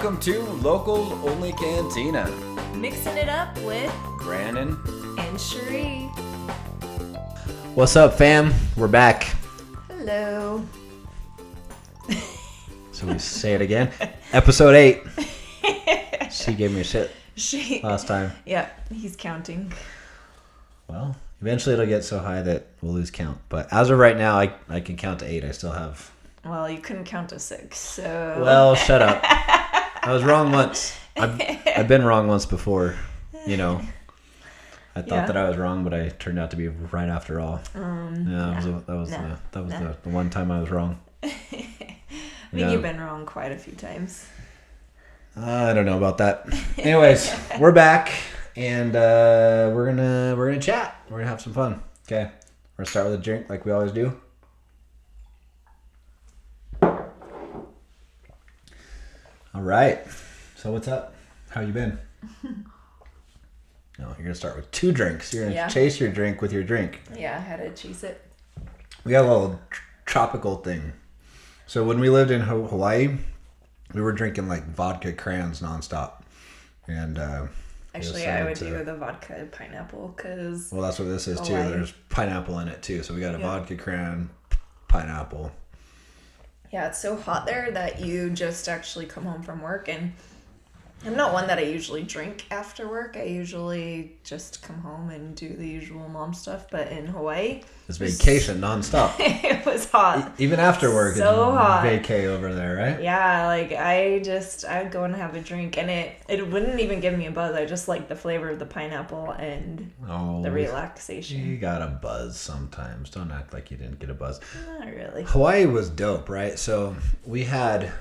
Welcome to Local Only Cantina. Mixing it up with Brandon and Cherie. What's up, fam? We're back. Hello. So we say it again. Episode 8. She gave me a shit last time. Yeah, he's counting. Well, eventually it'll get so high that we'll lose count. But as of right now, I can count to 8. I still have... Well, you couldn't count to 6, so... Well, shut up. I was wrong once. I've been wrong once before, you know. I thought that I was wrong, but I turned out to be right after all. That was the one time I was wrong. I think you've been wrong quite a few times. I don't know about that. Anyways, we're back, and we're gonna chat. We're gonna have some fun. Okay, we're gonna start with a drink like we always do. All right. So what's up? How you been? No, you're gonna start with 2 drinks. You're gonna chase your drink with your drink. Yeah, I had to chase it. We got a little tropical thing. So when we lived in Hawaii, we were drinking like vodka crayons nonstop. And actually, I would do the vodka pineapple because... Well, that's what this is too. There's pineapple in it too. So we got a vodka crayon, pineapple. Yeah, it's so hot there that you just actually come home from work, and I'm not one that I usually drink after work. I usually just come home and do the usual mom stuff, but in Hawaii... It's vacation nonstop. It was hot. Even after work, so it's hot. vacay over there, right? Yeah, like I'd go and have a drink, and it wouldn't even give me a buzz. I just like the flavor of the pineapple and the relaxation. You got a buzz sometimes. Don't act like you didn't get a buzz. Not really. Hawaii was dope, right? So we had...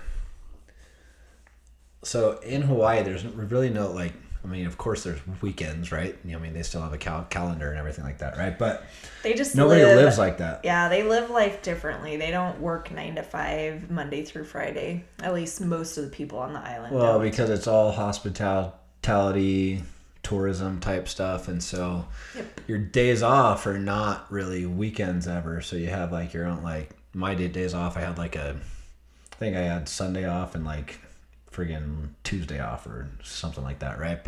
So in Hawaii, there's really no, like, I mean, of course there's weekends, right? I mean, they still have a calendar and everything like that, right? But they just nobody lives like that. Yeah, they live life differently. They don't work 9 to 5, Monday through Friday. At least most of the people on the island Well, don't. because it's all hospitality, tourism type stuff. And so your days off are not really weekends ever. So you have like your own, like my days off, I had like I think I had Sunday off and like friggin' Tuesday off or something like that, right?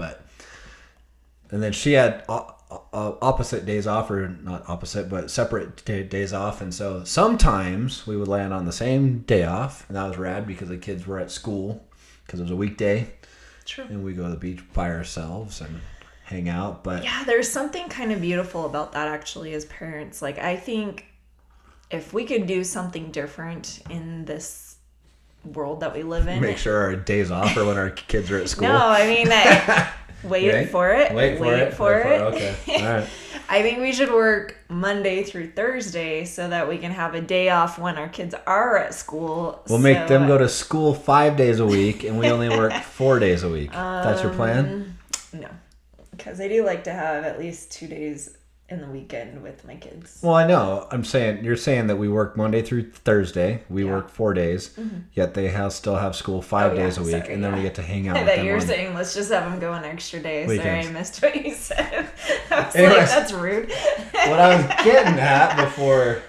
And then she had opposite days off, or not opposite, but separate days off. And so sometimes we would land on the same day off, and that was rad because the kids were at school because it was a weekday. True. And we go to the beach by ourselves and hang out. But yeah, there's something kind of beautiful about that actually as parents. Like, I think if we could do something different in this world that we live in, make sure our days off are when our kids are at school. No, I mean, wait for it. Wait for it. Okay. All right. I think we should work Monday through Thursday so that we can have a day off when our kids are at school. We'll make them go to school 5 days a week, and we only work 4 days a week. That's your plan? No, because I do like to have at least 2 days in the weekend with my kids. Well, I know. You're saying that we work Monday through Thursday. We work 4 days, yet they still have school 5 days a week, and then we get to hang out with them. You're saying let's just have them go an extra day. Weekends. Sorry, I missed what you said. I was Anyways, like, that's rude. What I was getting at before,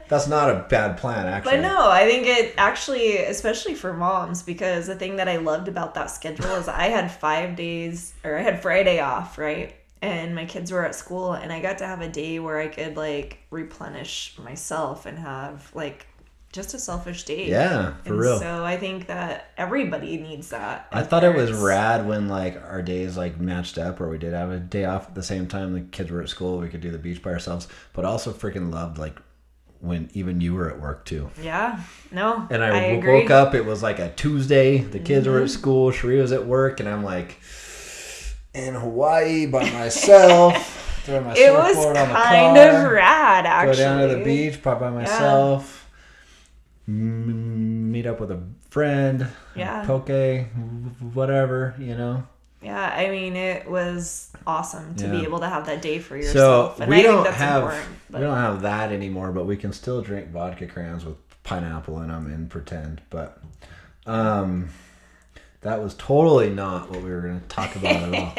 that's not a bad plan, actually. But no, I think it actually, especially for moms, because the thing that I loved about that schedule is I had 5 days, or I had Friday off, right? And my kids were at school, and I got to have a day where I could like replenish myself and have like just a selfish day. Yeah, for real. So I think that everybody needs that. I thought it was rad when like our days like matched up, where we did have a day off at the same time the kids were at school. We could do the beach by ourselves, but also freaking loved like when even you were at work too. Yeah, no, and I agree. woke up, it was like a Tuesday. The kids were at school. Cherie was at work, and I'm like in Hawaii by myself. Throwing my surfboard on the car. It was kind of rad, actually. Go down to the beach, pop by myself. Meet up with a friend. Poke, whatever, you know. Yeah, I mean, it was awesome to be able to have that day for yourself. So and we I think that's important. We don't have that anymore, but we can still drink vodka crayons with pineapple in them and pretend. But that was totally not what we were going to talk about at all.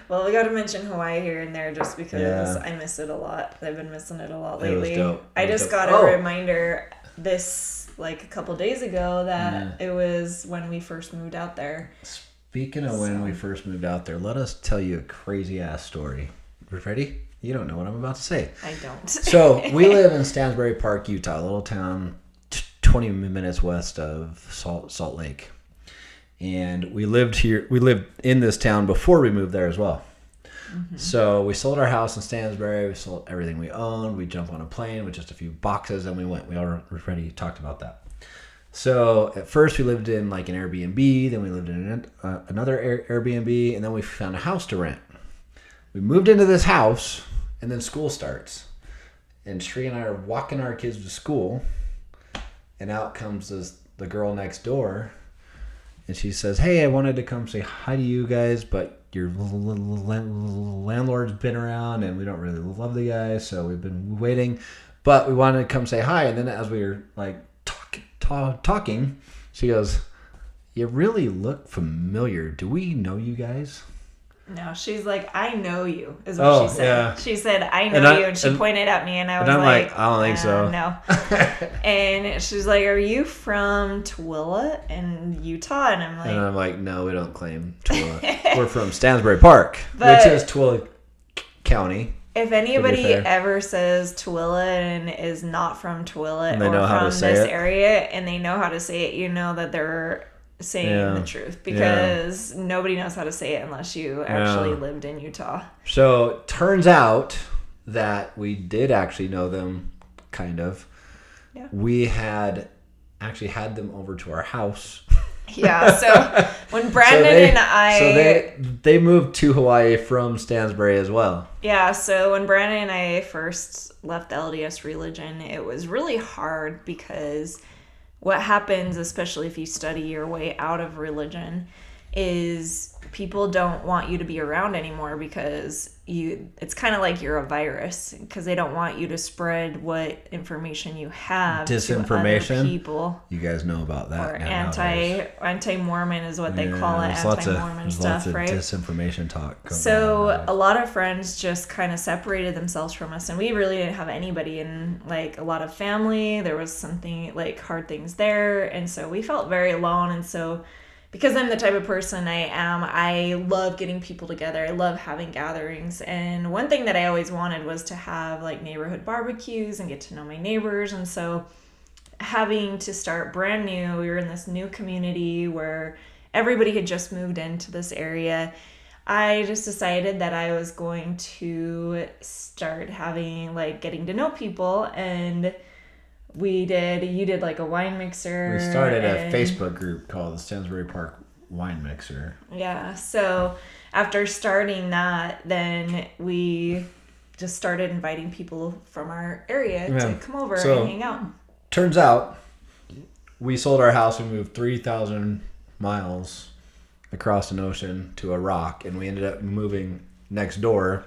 Well, we got to mention Hawaii here and there just because I miss it a lot. I've been missing it a lot lately. It was dope. I just got a reminder this like a couple days ago that it was when we first moved out there. Speaking of when we first moved out there, let us tell you a crazy ass story. Ready? You don't know what I'm about to say. I don't. So we live in Stansbury Park, Utah, a little town 20 minutes west of Salt Lake. And we lived in this town before we moved there as well. Mm-hmm. So we sold our house in Stansbury. We sold everything we owned. We jumped on a plane with just a few boxes and we went. We already talked about that. So at first we lived in like an Airbnb. Then we lived in another Airbnb. And then we found a house to rent. We moved into this house and then school starts. And Shree and I are walking our kids to school. And out comes the girl next door. And she says, hey, I wanted to come say hi to you guys, but your landlord's been around and we don't really love the guy, so we've been waiting. But we wanted to come say hi. And then as we were like talking, she goes, you really look familiar. Do we know you guys? No, she's like, I know you, is what she said. Yeah. She said, I know you, and she pointed at me, and I was like, I don't think so. No. And she's like, are you from Tooele in Utah? And I'm like, no, we don't claim Tooele. We're from Stansbury Park, which is Tooele County. If anybody ever says Tooele and is not from Tooele or from this area, and they know how to say it, you know that they're saying the truth, because nobody knows how to say it unless you actually lived in Utah. So turns out that we did actually know them, kind of. Yeah. We had actually had them over to our house. Yeah, so when Brandon they moved to Hawaii from Stansbury as well. Yeah, so when Brandon and I first left the LDS religion, it was really hard because what happens, especially if you study your way out of religion, is people don't want you to be around anymore because it's kind of like you're a virus, because they don't want you to spread what information you have disinformation to other people. You guys know about that. Or anti-Mormon is what they call it. Anti-Mormon stuff, right? Disinformation talk. So a lot of friends just kind of separated themselves from us, and we really didn't have anybody, and like a lot of family, there was something like hard things there, and so we felt very alone. And so because I'm the type of person I am, I love getting people together. I love having gatherings. And one thing that I always wanted was to have like neighborhood barbecues and get to know my neighbors. And so having to start brand new, we were in this new community where everybody had just moved into this area. I just decided that I was going to start getting to know people, and you did like a wine mixer. We started a Facebook group called the Stansbury Park Wine Mixer. Yeah. So after starting that, then we just started inviting people from our area to come over and hang out. Turns out we sold our house. We moved 3,000 miles across an ocean to a rock, and we ended up moving next door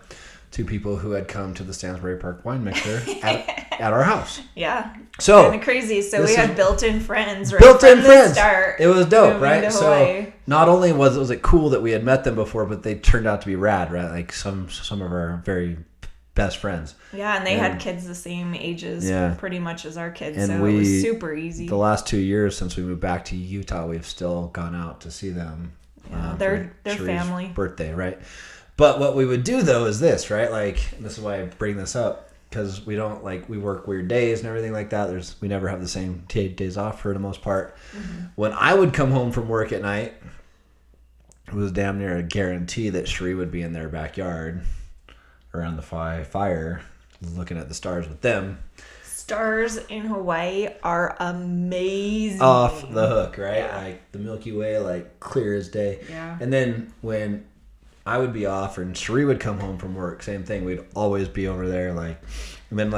to people who had come to the Stansbury Park Wine Mixer at our house. Yeah. So kind of crazy. So we had built-in friends right built-in from friends. The start. It was dope, right? So not only was it cool that we had met them before, but they turned out to be rad, right? Like some of our very best friends. Yeah, and they had kids the same ages pretty much as our kids, and so it was super easy. The last 2 years since we moved back to Utah, we've still gone out to see them. Yeah, their family. Birthday, right? But what we would do though is this, right? Like, this is why I bring this up, because we don't we work weird days and everything like that. We never have the same days off for the most part. Mm-hmm. When I would come home from work at night, it was damn near a guarantee that Shree would be in their backyard around the fire looking at the stars with them. Stars in Hawaii are amazing. Off the hook, right? Yeah. Like the Milky Way, like clear as day. Yeah. And then when I would be off and Shree would come home from work, same thing. We'd always be over there. And then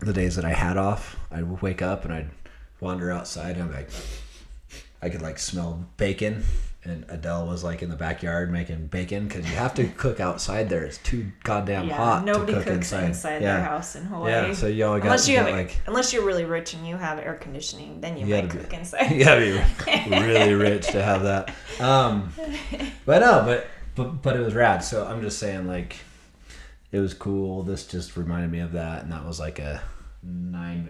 the days that I had off, I'd wake up and I'd wander outside and I could smell bacon. And Adele was in the backyard making bacon, because you have to cook outside there. It's too goddamn hot to cook inside. Nobody cooks inside their house in Hawaii. Yeah, so you only unless you're really rich and you have air conditioning, then you might cook inside. You gotta be really rich to have that. But it was rad. So I'm just saying, it was cool. This just reminded me of that, and that was a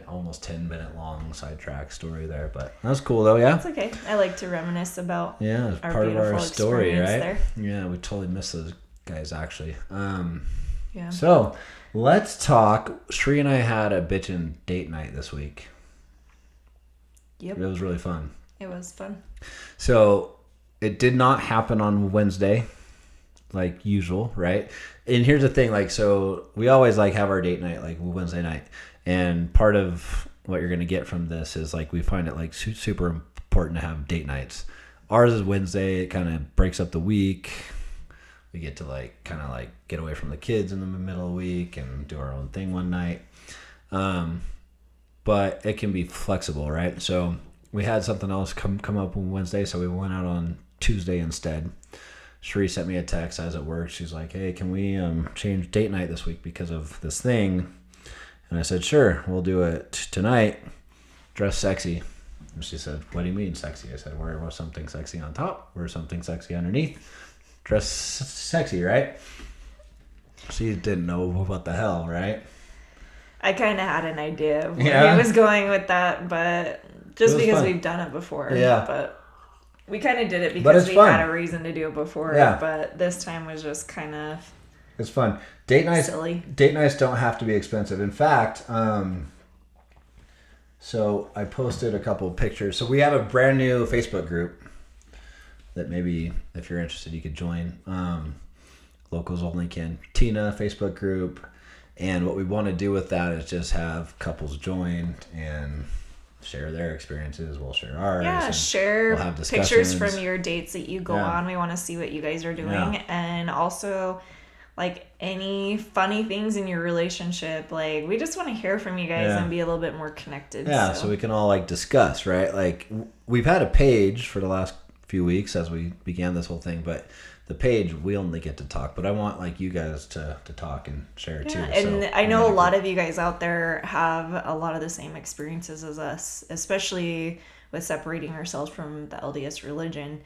almost 10-minute long sidetrack story there, but that's cool though. Yeah, It's okay. I like to reminisce about it's our part of our beautiful story, experience right? there. Yeah, we totally miss those guys actually. Yeah. So let's talk. Shree and I had a bitchin' date night this week. Yep. It was really fun. It was fun. So it did not happen on Wednesday, like usual, right? And here's the thing, like, so we always like have our date night like Wednesday night, and part of what you're gonna get from this is like we find it like super important to have date nights. Ours is Wednesday. It kind of breaks up the week. We get to like kind of like get away from the kids in the middle of the week and do our own thing one night. But it can be flexible, right? So we had something else come up on Wednesday, so we went out on Tuesday instead. Sheree sent me a text. I was at work. She's like, "Hey, can we change date night this week because of this thing?" And I said, "Sure, we'll do it tonight. Dress sexy." And she said, "What do you mean sexy?" I said, "Wear something sexy on top. Wear something sexy underneath. Dress sexy, right?" She didn't know what the hell, right? I kind of had an idea of where he was going with that, but just because we've done it before. Yeah. But we kind of did it because we had a reason to do it before. Yeah. But this time was just kind of It's fun. Date nights. silly. Date nights don't have to be expensive. In fact, so I posted a couple of pictures. So we have a brand new Facebook group that maybe if you're interested you could join. Locals Only Cantina Facebook group. And what we want to do with that is just have couples join and share their experiences. We'll share ours. Yeah, share we'll have pictures discussions. from your dates that you go on. We want to see what you guys are doing. Yeah. And also, like, any funny things in your relationship. Like, we just want to hear from you guys and be a little bit more connected. Yeah, so we can all, like, discuss, right? Like, we've had a page for the last few weeks as we began this whole thing, but the page, we only get to talk. But I want, like, you guys to talk and share too. And so, I know a lot of you guys out there have a lot of the same experiences as us, especially with separating ourselves from the LDS religion.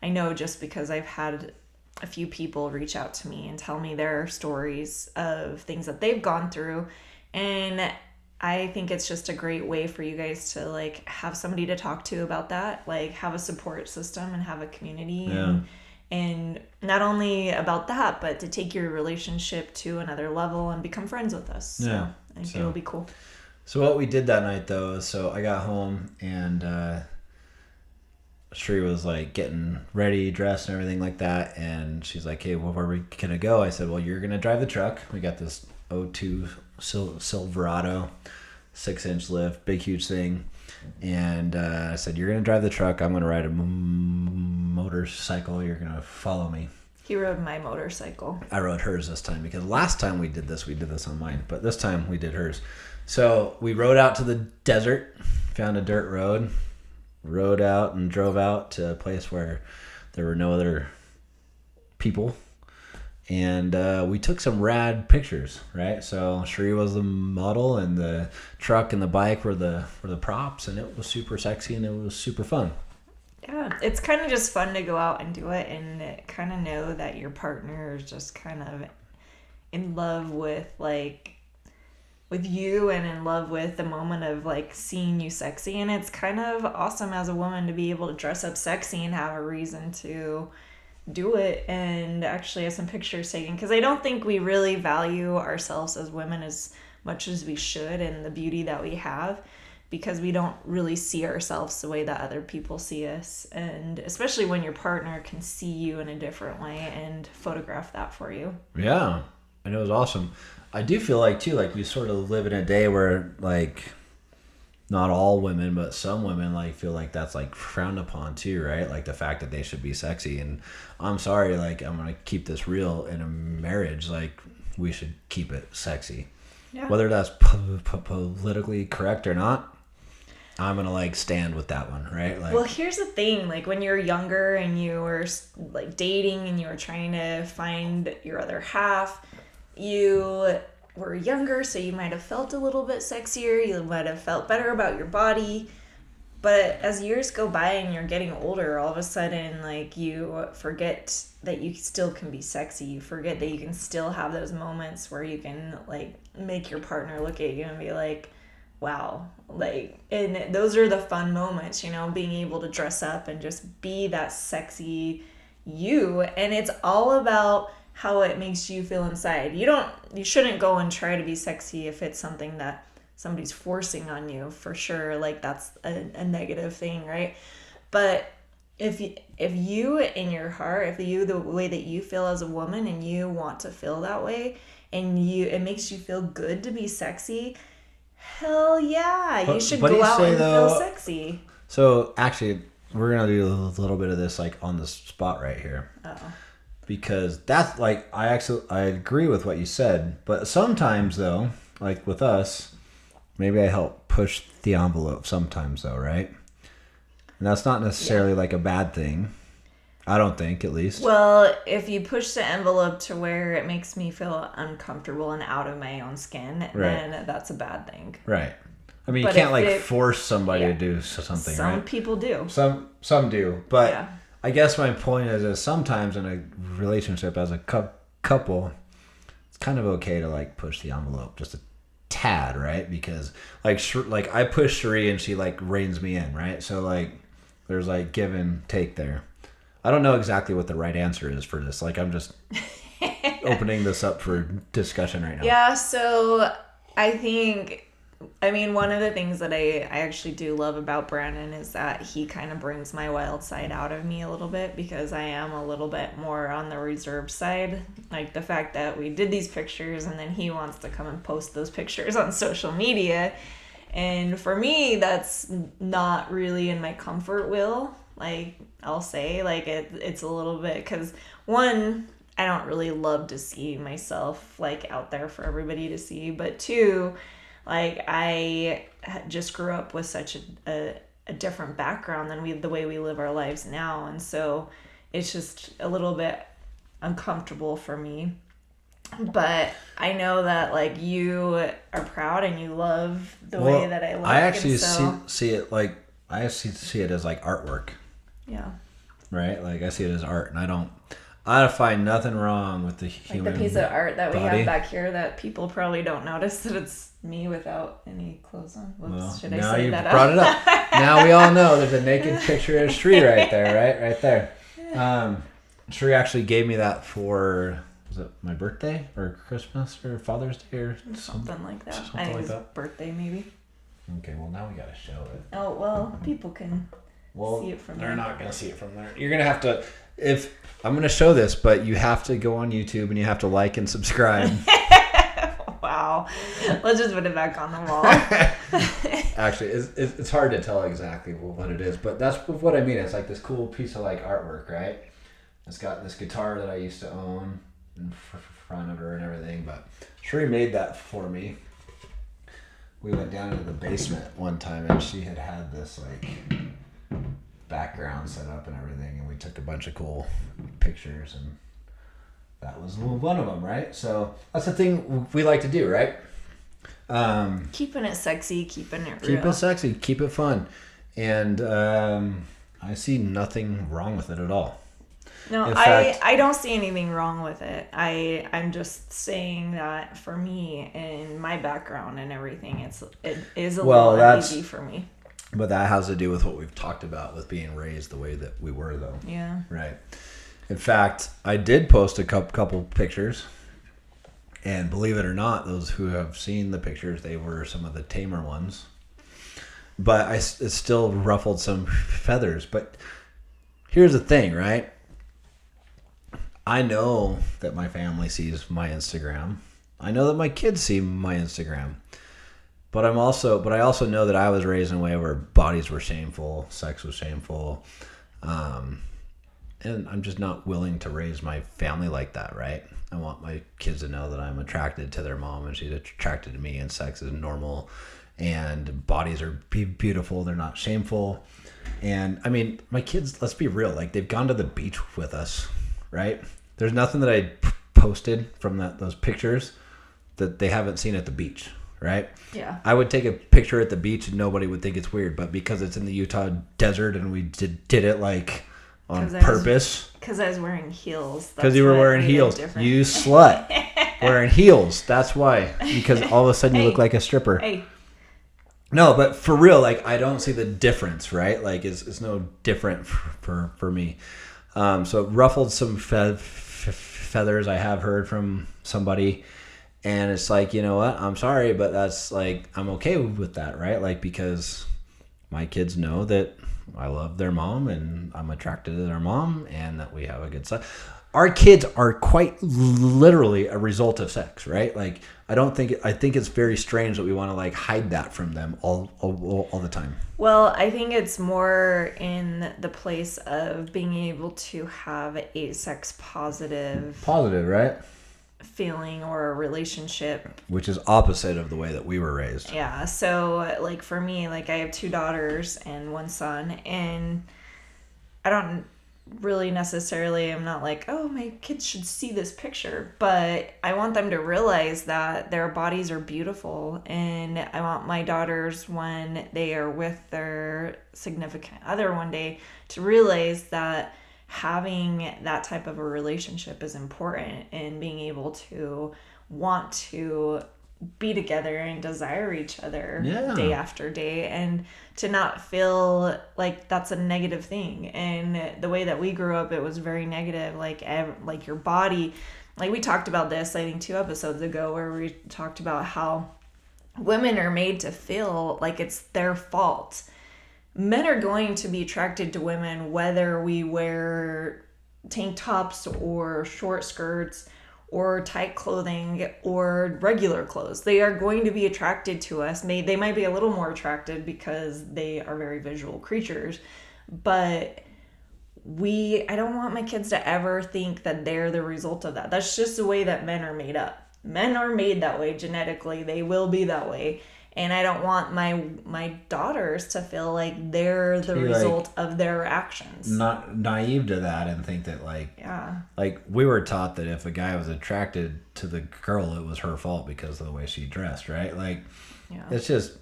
I know just because I've had a few people reach out to me and tell me their stories of things that they've gone through. And I think it's just a great way for you guys to, like, have somebody to talk to about that, like, have a support system and have a community. And not only about that, but to take your relationship to another level and become friends with us. So I think it'll be cool. So what we did that night, though, is so I got home and Sheree was, like, getting ready, dressed and everything like that. And she's like, "Hey, where are we going to go?" I said, "Well, you're going to drive the truck. We got this 02 Silverado, 6-inch lift, big, huge thing. And I said, you're going to drive the truck. I'm going to ride a motorcycle. You're going to follow me." He rode my motorcycle. I rode hers this time because last time we did this on mine. But this time we did hers. So we rode out to the desert, found a dirt road, rode out and drove out to a place where there were no other people. And we took some rad pictures, right? So Sheree was the model, and the truck and the bike were the props, and it was super sexy and it was super fun. Yeah, it's kind of just fun to go out and do it and kind of know that your partner is just kind of in love with, like, with you and in love with the moment of, like, seeing you sexy. And it's kind of awesome as a woman to be able to dress up sexy and have a reason to do it and actually have some pictures taken, because I don't think we really value ourselves as women as much as we should and the beauty that we have, because we don't really see ourselves the way that other people see us, and especially when your partner can see you in a different way and photograph that for you. Yeah, and it was awesome. I do feel like too, like, we sort of live in a day where, like, not all women, but some women, like, feel like that's, like, frowned upon too, right? Like, the fact that they should be sexy. And I'm sorry, like, I'm gonna keep this real. In a marriage, like, we should keep it sexy. Yeah. Whether that's politically correct or not, I'm gonna, like, stand with that one, right? Like, well, here's the thing, like, when you're younger and you were, like, dating and you were trying to find your other half, you were younger, so you might have felt a little bit sexier, you might have felt better about your body. But as years go by and you're getting older, all of a sudden, like, you forget that you still can be sexy. You forget that you can still have those moments where you can, like, make your partner look at you and be like, wow. Like, and those are the fun moments, being able to dress up and just be that sexy you. And it's all about how it makes you feel inside. You shouldn't go and try to be sexy if it's something that somebody's forcing on you, for sure. Like, that's a negative thing, right? But if you in your heart, the way that you feel as a woman and you want to feel that way, and it makes you feel good to be sexy, hell yeah, you should go out and feel sexy. So actually, we're gonna do a little bit of this like on the spot right here. Oh. Because that's like, I agree with what you said, but sometimes though, like with us, maybe I help push the envelope sometimes though, right? And that's not necessarily like a bad thing. I don't think, at least. Well, if you push the envelope to where it makes me feel uncomfortable and out of my own skin, then that's a bad thing. Right. I mean, you can't force somebody to do something, right? Some people do. Some do. But I guess my point is sometimes in a relationship as a couple, it's kind of okay to like push the envelope just a tad, right? Because like I push Sheree and she like reins me in, right? So like there's like give and take there. I don't know exactly what the right answer is for this. Like, I'm just opening this up for discussion right now. Yeah, so I mean, one of the things that I actually do love about Brandon is that he kind of brings my wild side out of me a little bit, because I am a little bit more on the reserved side. Like, the fact that we did these pictures and then he wants to come and post those pictures on social media. And for me, that's not really in my comfort will. Like, I'll say, like, it's a little bit, because one, I don't really love to see myself like out there for everybody to see, but two, like, I just grew up with such a different background than the way we live our lives now, and so it's just a little bit uncomfortable for me. But I know that like you are proud and you love the way that I look. I actually see it like, I see it as like artwork. Yeah. Right? Like, I see it as art, and I find nothing wrong with the human like the piece of art that we body. have back here that people probably don't notice that it's me without any clothes on. Whoops, well, should I now say you that brought out? it up. Now we all know there's a naked picture of Shree right there, right there. Shree actually gave me that for, was it my birthday or Christmas or Father's Day or something like that. Something I think like it was that. Birthday maybe. Okay, well now we gotta show it. Oh well, people can see it from there. They're not gonna see it from there. You're gonna have to, if I'm gonna show this, but you have to go on YouTube and you have to like and subscribe. Wow, let's just put it back on the wall. Actually, it's hard to tell exactly what it is, but that's what I mean. It's like this cool piece of like artwork, right? It's got this guitar that I used to own in front of her and everything, but Sheree made that for me. We went down into the basement one time and she had this like background set up and everything, and we took a bunch of cool pictures, and that was one of them, right? So that's the thing we like to do, right? Keeping it sexy, keeping it real. Keep it sexy, keep it fun. And I see nothing wrong with it at all. No, I don't see anything wrong with it. I'm just saying that for me and my background and everything, it is a little uneasy for me. But that has to do with what we've talked about with being raised the way that we were, though. Yeah. Right. In fact, I did post a couple pictures, and believe it or not, those who have seen the pictures, they were some of the tamer ones. But it still ruffled some feathers. But here's the thing, right? I know that my family sees my Instagram. I know that my kids see my Instagram. But I also know that I was raised in a way where bodies were shameful, sex was shameful. And I'm just not willing to raise my family like that, right? I want my kids to know that I'm attracted to their mom and she's attracted to me, and sex is normal, and bodies are beautiful, they're not shameful. And I mean, my kids, let's be real, like they've gone to the beach with us, right? There's nothing that I posted from those pictures that they haven't seen at the beach, right? Yeah. I would take a picture at the beach and nobody would think it's weird, but because it's in the Utah desert and we did it like on purpose. Because I was wearing heels. Because you were wearing heels. You slut. Wearing heels. That's why. Because all of a sudden you look like a stripper. Hey. No, but for real, like I don't see the difference, right? Like it's no different for me. So it ruffled some feathers. I have heard from somebody, and it's like, you know what? I'm sorry, but that's like I'm okay with that, right? Like because my kids know that I love their mom and I'm attracted to their mom, and that we have a good son. Our kids are quite literally a result of sex, right? Like I think it's very strange that we want to like hide that from them all the time. Well, I think it's more in the place of being able to have a sex positive Right? feeling or a relationship, Which is opposite of the way that we were raised. yeah. So like for me, like I have 2 daughters and 1 son, and I don't really necessarily, I'm not like, oh, my kids should see this picture, but I want them to realize that their bodies are beautiful, and I want my daughters, when they are with their significant other one day, to realize that having that type of a relationship is important, and being able to want to be together and desire each other day after day, and to not feel like that's a negative thing. And the way that we grew up, it was very negative, like your body, like we talked about this I think 2 episodes ago, where we talked about how women are made to feel like it's their fault. Men are going to be attracted to women whether we wear tank tops or short skirts or tight clothing or regular clothes. They are going to be attracted to us. They might be a little more attracted because they are very visual creatures, but I don't want my kids to ever think that they're the result of that. That's just the way that men are made up. Men are made that way genetically. They will be that way. And I don't want my daughters to feel like they're the result of their actions. Not naive to that and think that like we were taught that if a guy was attracted to the girl, it was her fault because of the way she dressed, right? Like, it's just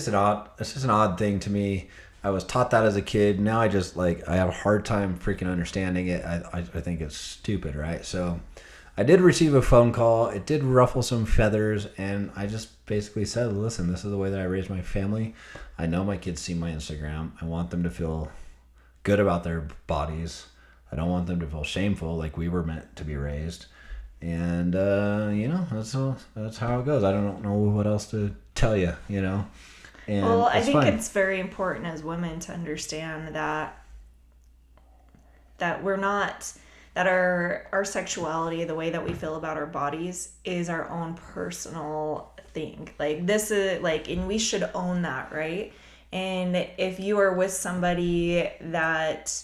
an odd thing to me. I was taught that as a kid. Now I just I have a hard time freaking understanding it. I think it's stupid, right? So I did receive a phone call. It did ruffle some feathers, and I just basically said, listen, this is the way that I raised my family. I know my kids see my Instagram. I want them to feel good about their bodies. I don't want them to feel shameful like we were meant to be raised. And, that's how it goes. I don't know what else to tell you, And well, I think it's very important as women to understand that we're not... that our sexuality, the way that we feel about our bodies, is our own personal thing. Like this is and we should own that, right? And if you are with somebody that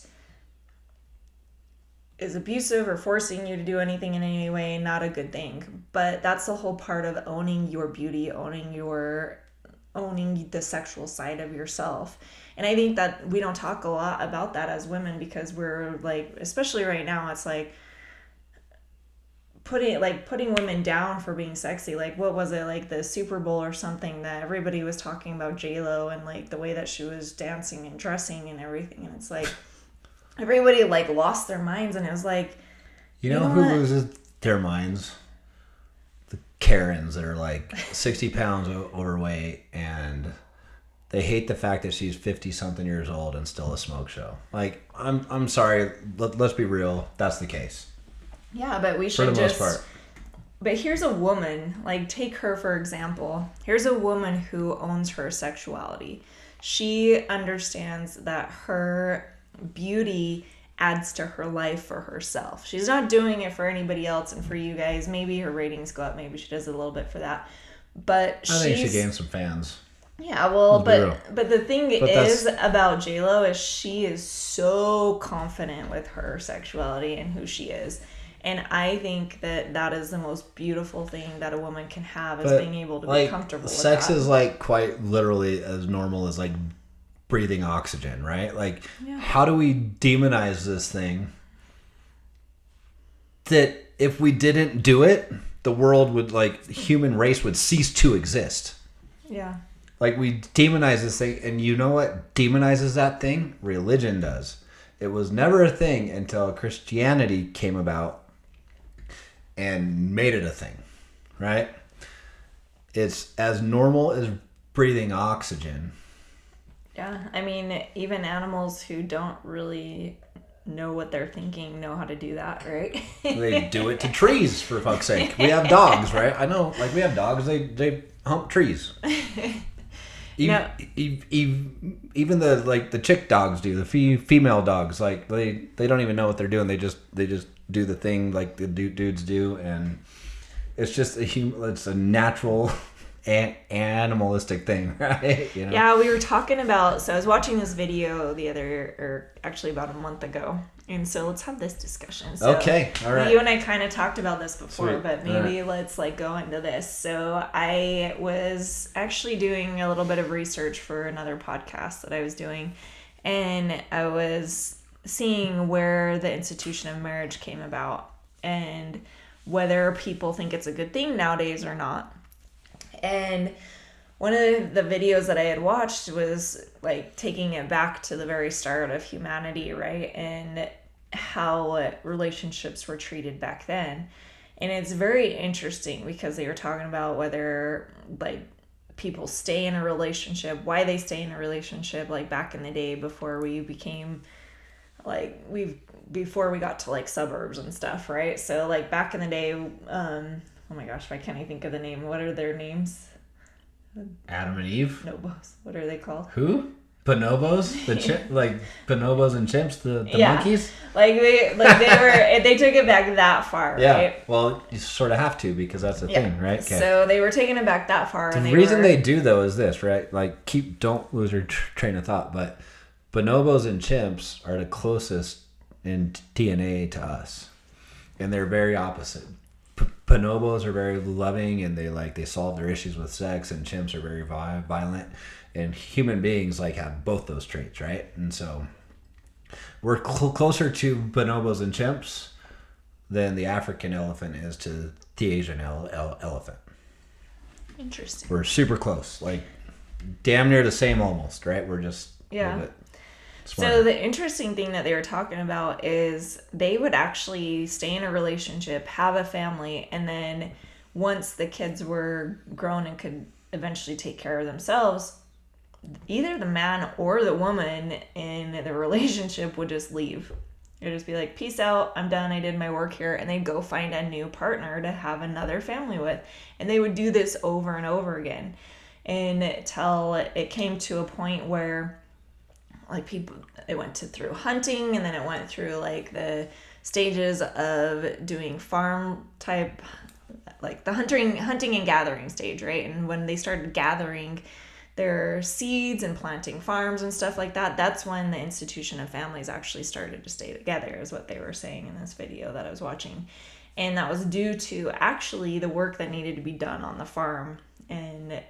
is abusive or forcing you to do anything in any way, not a good thing. But that's the whole part of owning your beauty, owning the sexual side of yourself. And I think that we don't talk a lot about that as women, because we're especially right now, it's putting women down for being sexy. What was it, the Super Bowl or something, that everybody was talking about J-Lo and the way that she was dancing and dressing and everything, and it's everybody lost their minds, and it was you know who loses their minds? The Karens that are 60 pounds overweight, and they hate the fact that she's 50-something years old and still a smoke show. I'm sorry, let's be real, that's the case. Yeah, but we should for the most part. But here's a woman, take her for example. Here's a woman who owns her sexuality. She understands that her beauty adds to her life for herself. She's not doing it for anybody else and for you guys. Maybe her ratings go up. Maybe she does a little bit for that. But I think she gained some fans. Yeah, well, but the thing is about J-Lo is she is so confident with her sexuality and who she is. And I think that is the most beautiful thing that a woman can have, is being able to be comfortable with that. Sex is quite literally as normal as breathing oxygen, right? How do we demonize this thing that if we didn't do it, the world would the human race would cease to exist? Yeah. We demonize this thing, and you know what demonizes that thing? Religion does. It was never a thing until Christianity came about and made it a thing, right? It's as normal as breathing oxygen. Yeah, I mean, even animals who don't really know what they're thinking know how to do that, right? They do it to trees, for fuck's sake. We have dogs, right? I know, like we have dogs. They hump trees. Even the chick dogs do. The female dogs, like they don't even know what they're doing. They just do the thing like the dudes do, and it's just it's a natural animalistic thing, right? You know? Yeah, we were talking about, so I was watching this video actually about a month ago, and so let's have this discussion. So okay, all right. You and I kind of talked about this before, Sweet. But maybe let's like go into this. So I was actually doing a little bit of research for another podcast that I was doing, and I was seeing where the institution of marriage came about and whether people think it's a good thing nowadays or not. And one of the videos that I had watched was like taking it back to the very start of humanity, right? And how relationships were treated back then. And it's very interesting because they were talking about whether like people stay in a relationship, why they stay in a relationship, like back in the day before we became like before we got to like suburbs and stuff, right? So like back in the day, oh my gosh, why can't I think of the name? What are their names? Adam and Eve? Bonobos. What are they called? Who? Bonobos? Like bonobos and chimps, the monkeys? Like they took it back that far, yeah. Right? Well, you sort of have to because that's the thing, right? Okay. So they were taking it back that far. The reason they do though is this, right? Like don't lose your train of thought, but bonobos and chimps are the closest in DNA to us, and they're very opposite. Bonobos are very loving and they solve their issues with sex, and chimps are very violent, and human beings like have both those traits, right? And so we're closer to bonobos and chimps than the African elephant is to the Asian elephant. Interesting. We're super close, like damn near the same almost, right? We're just a little bit smarter. So the interesting thing that they were talking about is they would actually stay in a relationship, have a family, and then once the kids were grown and could eventually take care of themselves, either the man or the woman in the relationship would just leave. It would just be like, peace out, I'm done, I did my work here, and they'd go find a new partner to have another family with. And they would do this over and over again until it came to a point where like people, it went through hunting, and then it went through like the stages of doing farm type, like the hunting and gathering stage, right? And when they started gathering their seeds and planting farms and stuff like that, that's when the institution of families actually started to stay together, is what they were saying in this video that I was watching. And that was due to actually the work that needed to be done on the farm and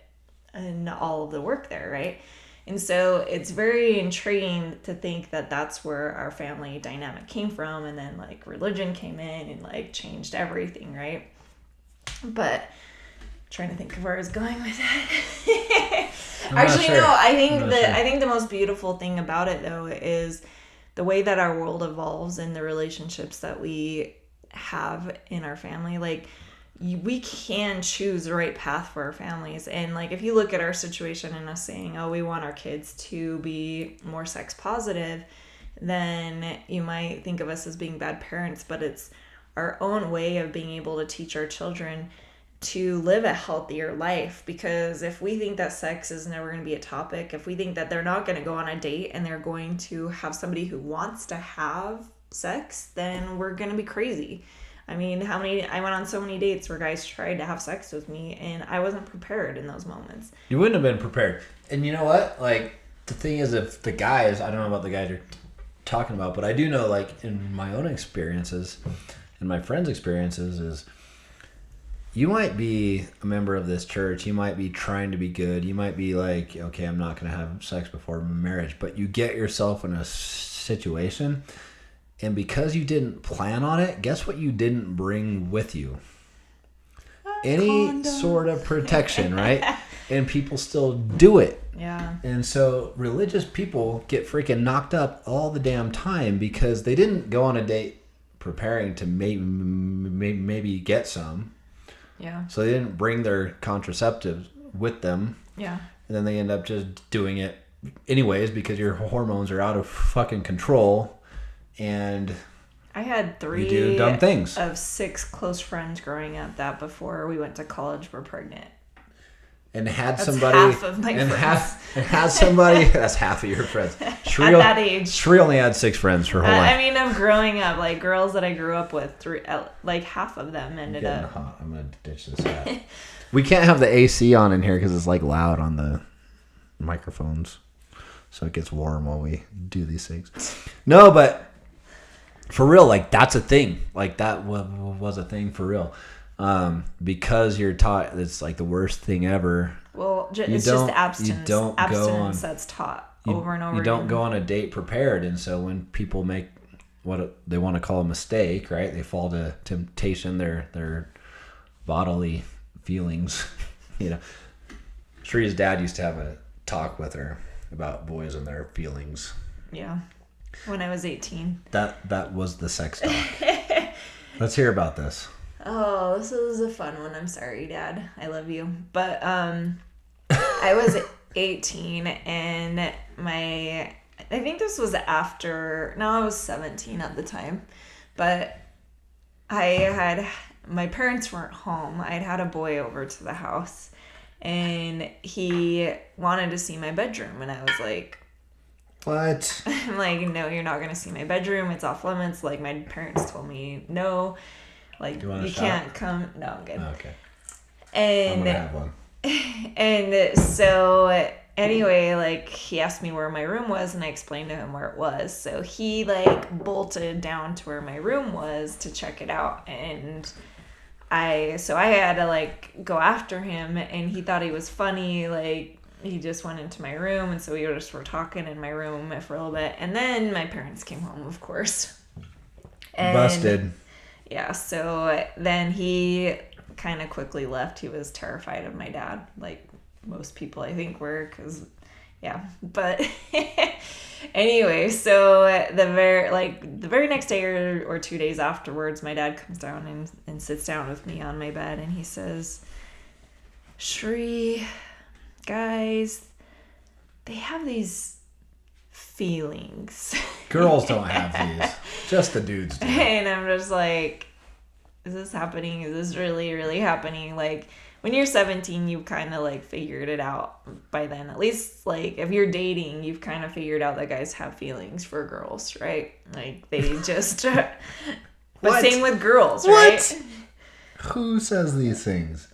all of the work there, right? And so it's very intriguing to think that that's where our family dynamic came from, and then like religion came in and like changed everything, right? But trying to think of where I was going with that. Actually, sure. no, I think the most beautiful thing about it though is the way that our world evolves and the relationships that we have in our family. Like we can choose the right path for our families. And like if you look at our situation and us saying, oh, we want our kids to be more sex positive, then you might think of us as being bad parents, but it's our own way of being able to teach our children to live a healthier life. Because if we think that sex is never going to be a topic, if we think that they're not going to go on a date and they're going to have somebody who wants to have sex, then we're going to be crazy. I mean, I went on so many dates where guys tried to have sex with me, and I wasn't prepared in those moments. You wouldn't have been prepared. And you know what? Like, the thing is, if the guys, I don't know about the guys you're talking about, but I do know, like, in my own experiences and my friends' experiences is you might be a member of this church. You might be trying to be good. You might be like, okay, I'm not going to have sex before marriage, but you get yourself in a situation. And because you didn't plan on it, guess what you didn't bring with you? Any condom. Sort of protection, right? And people still do it. Yeah. And so religious people get freaking knocked up all the damn time because they didn't go on a date preparing to maybe get some. Yeah. So they didn't bring their contraceptives with them. Yeah. and then they end up just doing it anyways because your hormones are out of fucking control, and I had 3 you do dumb things. of 6 close friends growing up that before we went to college were pregnant. And had That's somebody half of my and friends. had somebody that's half of your friends. Shree, At that age. Shree only had 6 friends for her whole life. I mean, of growing up, like girls that I grew up with, like half of them ended Getting up. hot. I'm gonna ditch this hat. We can't have the AC on in here because it's like loud on the microphones, so it gets warm while we do these things. No, but for real, like that's a thing. Like that was a thing for real. Because you're taught it's like the worst thing ever. Well, it's just abstinence. You don't abstinence that's taught over and over. You don't again. go on a date prepared, and so when people make what they want to call a mistake, right? They fall to temptation, their bodily feelings. You know, Shree's dad used to have a talk with her about boys and their feelings. Yeah, when I was 18. That was the sex talk. Let's hear about this. Oh, this is a fun one. I'm sorry, Dad. I love you. But I was 18 and I think this was after, no, I was 17 at the time. But my parents weren't home. I'd had a boy over to the house and he wanted to see my bedroom. And I was like, what? I'm like, no, you're not going to see my bedroom. It's off limits. Like my parents told me no. Like, you can't come. No, I'm good. Okay. And, I'm gonna have one. And so, anyway, like, he asked me where my room was, and I explained to him where it was. So, he, like, bolted down to where my room was to check it out. And I had to, like, go after him, and he thought he was funny. Like, he just went into my room, and so we just were talking in my room for a little bit. And then my parents came home, of course. And busted. Yeah, so then he kind of quickly left. He was terrified of my dad, like most people I think were, because, yeah. But anyway, so the very next day or 2 days afterwards, my dad comes down and sits down with me on my bed, and he says, Shree, guys, they have these feelings. Girls don't have these. Just the dudes do. And I'm just like, is this happening? Is this really, really happening? Like, when you're 17, you kind of, like, figured it out by then. At least, like, if you're dating, you've kind of figured out that guys have feelings for girls, right? Like, they just... But What? same with girls, right? What? Who says these things?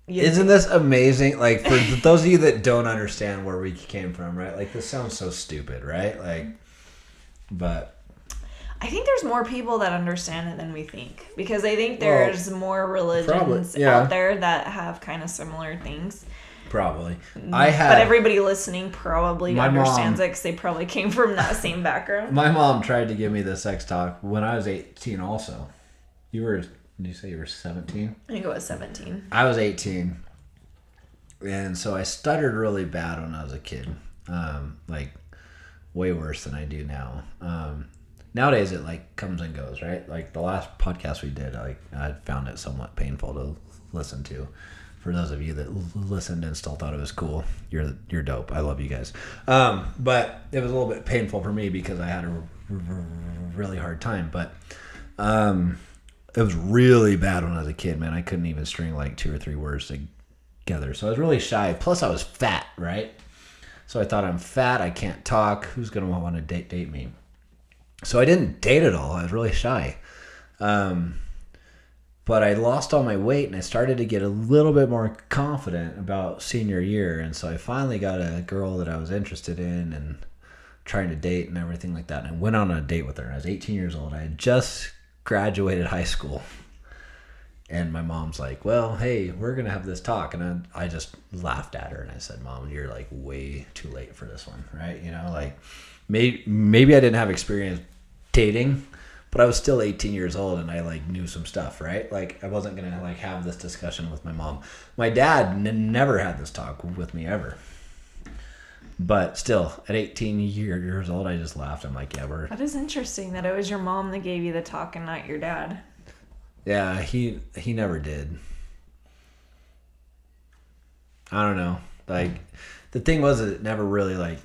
You- Isn't this amazing? Like, for those of you that don't understand where we came from, right? Like, this sounds so stupid, right? Like, but... I think there's more people that understand it than we think. Because I think there's more religions out there that have kind of similar things. Probably. But everybody listening probably understands it because they probably came from that same background. My mom tried to give me the sex talk when I was 18 also. Did you say you were 17? I think it was 17. I was 18. And so I stuttered really bad when I was a kid. Like, way worse than I do now. Nowadays it like comes and goes, right? Like the last podcast we did, like I found it somewhat painful to listen to. For those of you that listened and still thought it was cool, you're dope. I love you guys. But it was a little bit painful for me because I had a really hard time. But it was really bad when I was a kid, man. I couldn't even string like 2 or 3 words together. So I was really shy. Plus I was fat, right? So I thought, I'm fat, I can't talk. Who's gonna want to date me? So I didn't date at all. I was really shy. But I lost all my weight and I started to get a little bit more confident about senior year. And so I finally got a girl that I was interested in and trying to date and everything like that. And I went on a date with her. I was 18 years old. I had just graduated high school. And my mom's like, well, hey, we're going to have this talk. And I just laughed at her and I said, Mom, you're like way too late for this one, right? You know, like maybe I didn't have experience dating, but I was still 18 years old and I like knew some stuff, right? Like I wasn't going to like have this discussion with my mom. My dad never had this talk with me ever. But still, at 18 years old, I just laughed. I'm like, yeah, That is interesting that it was your mom that gave you the talk and not your dad. Yeah, he never did. I don't know. Like, the thing was that it never really, like,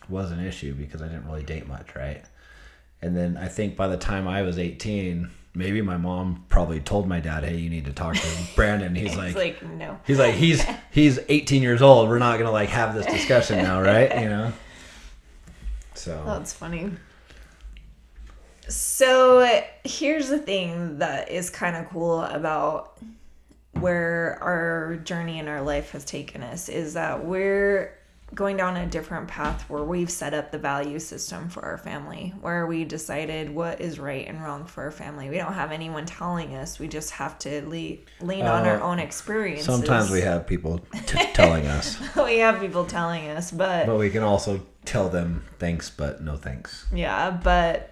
was an issue because I didn't really date much, right? And then I think by the time I was 18, maybe my mom probably told my dad, hey, you need to talk to Brandon. He's like, no. He's like, he's 18 years old. We're not going to, like, have this discussion now, right? You know? So. That's funny. So here's the thing that is kind of cool about where our journey in our life has taken us is that we're going down a different path where we've set up the value system for our family, where we decided what is right and wrong for our family. We don't have anyone telling us. We just have to lean on our own experiences. Sometimes we have people telling us. We have people telling us, but we can also tell them thanks, but no thanks. Yeah, but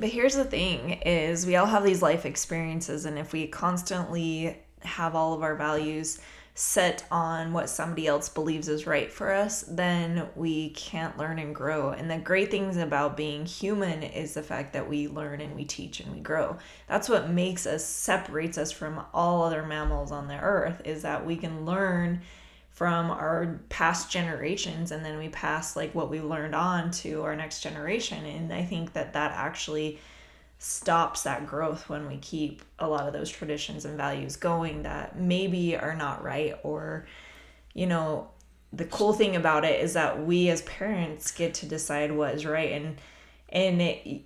here's the thing is we all have these life experiences, and if we constantly have all of our values set on what somebody else believes is right for us, then we can't learn and grow. And the great things about being human is the fact that we learn and we teach and we grow. That's what makes us, separates us from all other mammals on the earth, is that we can learn from our past generations, and then we pass like what we learned on to our next generation. And I think that actually stops that growth when we keep a lot of those traditions and values going that maybe are not right. Or, you know, the cool thing about it is that we as parents get to decide what is right, and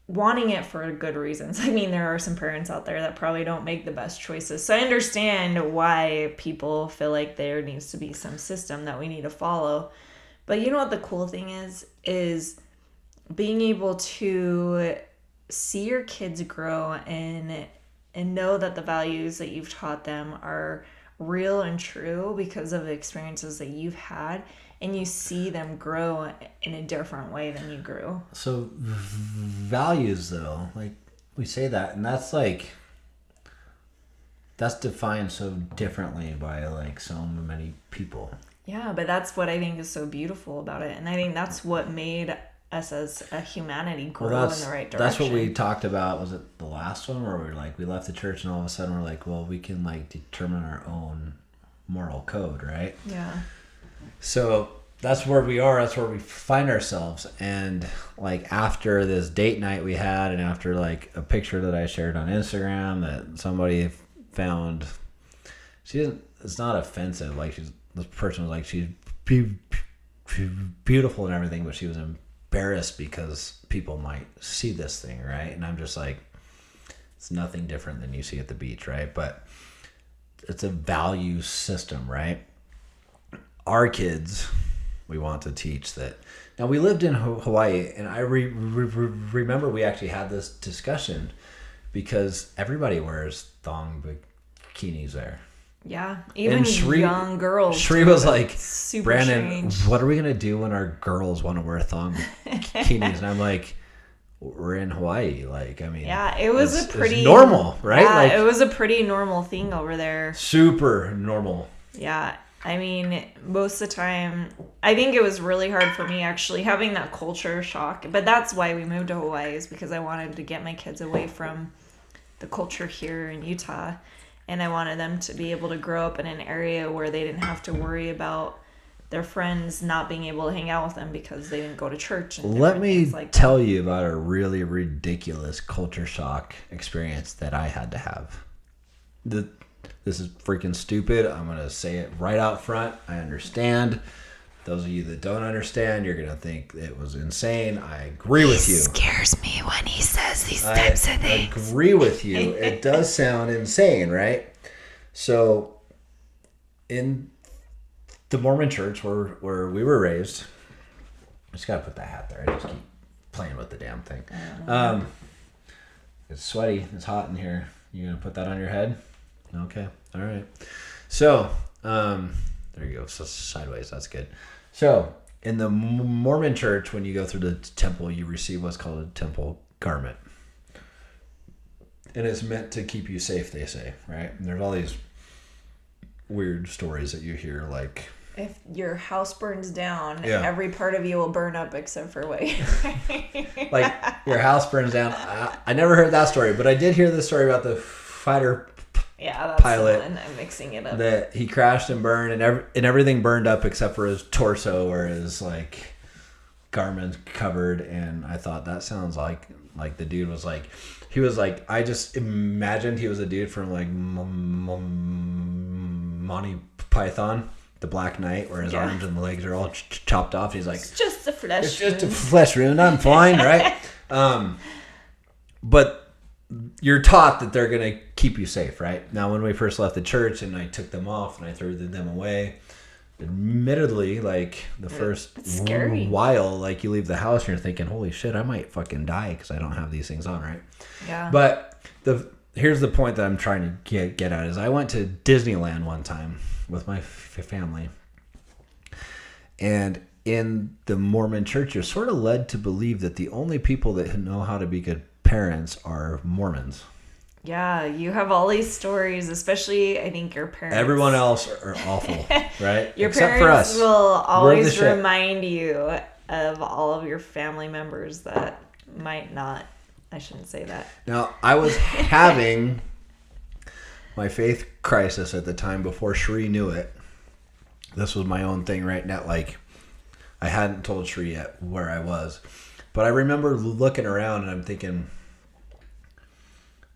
wanting it for good reasons. I mean, there are some parents out there that probably don't make the best choices. So I understand why people feel like there needs to be some system that we need to follow. But you know what the cool thing is being able to see your kids grow and know that the values that you've taught them are real and true because of the experiences that you've had, and you see them grow in a different way than you grew. So values, though, like we say that, and that's defined so differently by like so many people. Yeah, but that's what I think is so beautiful about it, and I think that's what made us as a humanity grow in the right direction. That's what we talked about. Was it the last one where we left the church and all of a sudden we're like, well, we can like determine our own moral code, right? Yeah. So that's where we are. That's where we find ourselves. And like after this date night we had, and after like a picture that I shared on Instagram that somebody found, it's not offensive. Like this person was like, she's beautiful and everything, but she was embarrassed because people might see this thing, right? And I'm just like, it's nothing different than you see at the beach, right? But it's a value system, right? Our kids, we want to teach that. Now, we lived in Hawaii, and I remember we actually had this discussion because everybody wears thong bikinis there. Yeah, even young girls. Shri was like, super Brandon, strange. What are we going to do when our girls want to wear thong bikinis? And I'm like, we're in Hawaii. Like, I mean, yeah, it was it's pretty normal, right? Yeah, like, it was a pretty normal thing over there. Super normal. Yeah, I mean, most of the time, I think it was really hard for me actually having that culture shock. But that's why we moved to Hawaii, is because I wanted to get my kids away from the culture here in Utah. And I wanted them to be able to grow up in an area where they didn't have to worry about their friends not being able to hang out with them because they didn't go to church. And let me tell you about a really ridiculous culture shock experience that I had to have. This is freaking stupid. I'm going to say it right out front. I understand. Those of you that don't understand, you're going to think it was insane. I agree with you. It scares me when he says these types of things. I agree with you. It does sound insane, right? So, in the Mormon church where we were raised, I just got to put that hat there. I just keep playing with the damn thing. It's sweaty. It's hot in here. You going to put that on your head? Okay. All right. So, there you go. So sideways. That's good. So, in the Mormon church, when you go through the temple, you receive what's called a temple garment. And it's meant to keep you safe, they say, right? And there's all these weird stories that you hear, like... If your house burns down, every part of you will burn up except for weight. Like, your house burns down. I never heard that story, but I did hear the story about the fighter Yeah, that's pilot. the one. I'm mixing it up. That he crashed and burned, and everything burned up except for his torso or his like garments covered. And I thought that sounds like the dude was like, he was like, I just imagined he was a dude from like Monty Python, the Black Knight, where his arms and legs are all chopped off. He's like, it's just a flesh it's just a flesh wound. I'm fine, right? But you're taught that they're going to keep you safe, right? Now, when we first left the church and I took them off and I threw them away, admittedly, like the first while, like you leave the house and you're thinking, holy shit, I might fucking die because I don't have these things on, right? Yeah. But here's the point that I'm trying to get at is I went to Disneyland one time with my family. And in the Mormon church, you're sort of led to believe that the only people that know how to be good parents are Mormons. Yeah, you have all these stories, especially I think your parents. Everyone else are awful, right? Your Except parents for us. will always remind you of all of your family members that might not. I shouldn't say that. Now, I was having my faith crisis at the time before Sheree knew it. This was my own thing right now. Like, I hadn't told Sheree yet where I was. But I remember looking around and I'm thinking,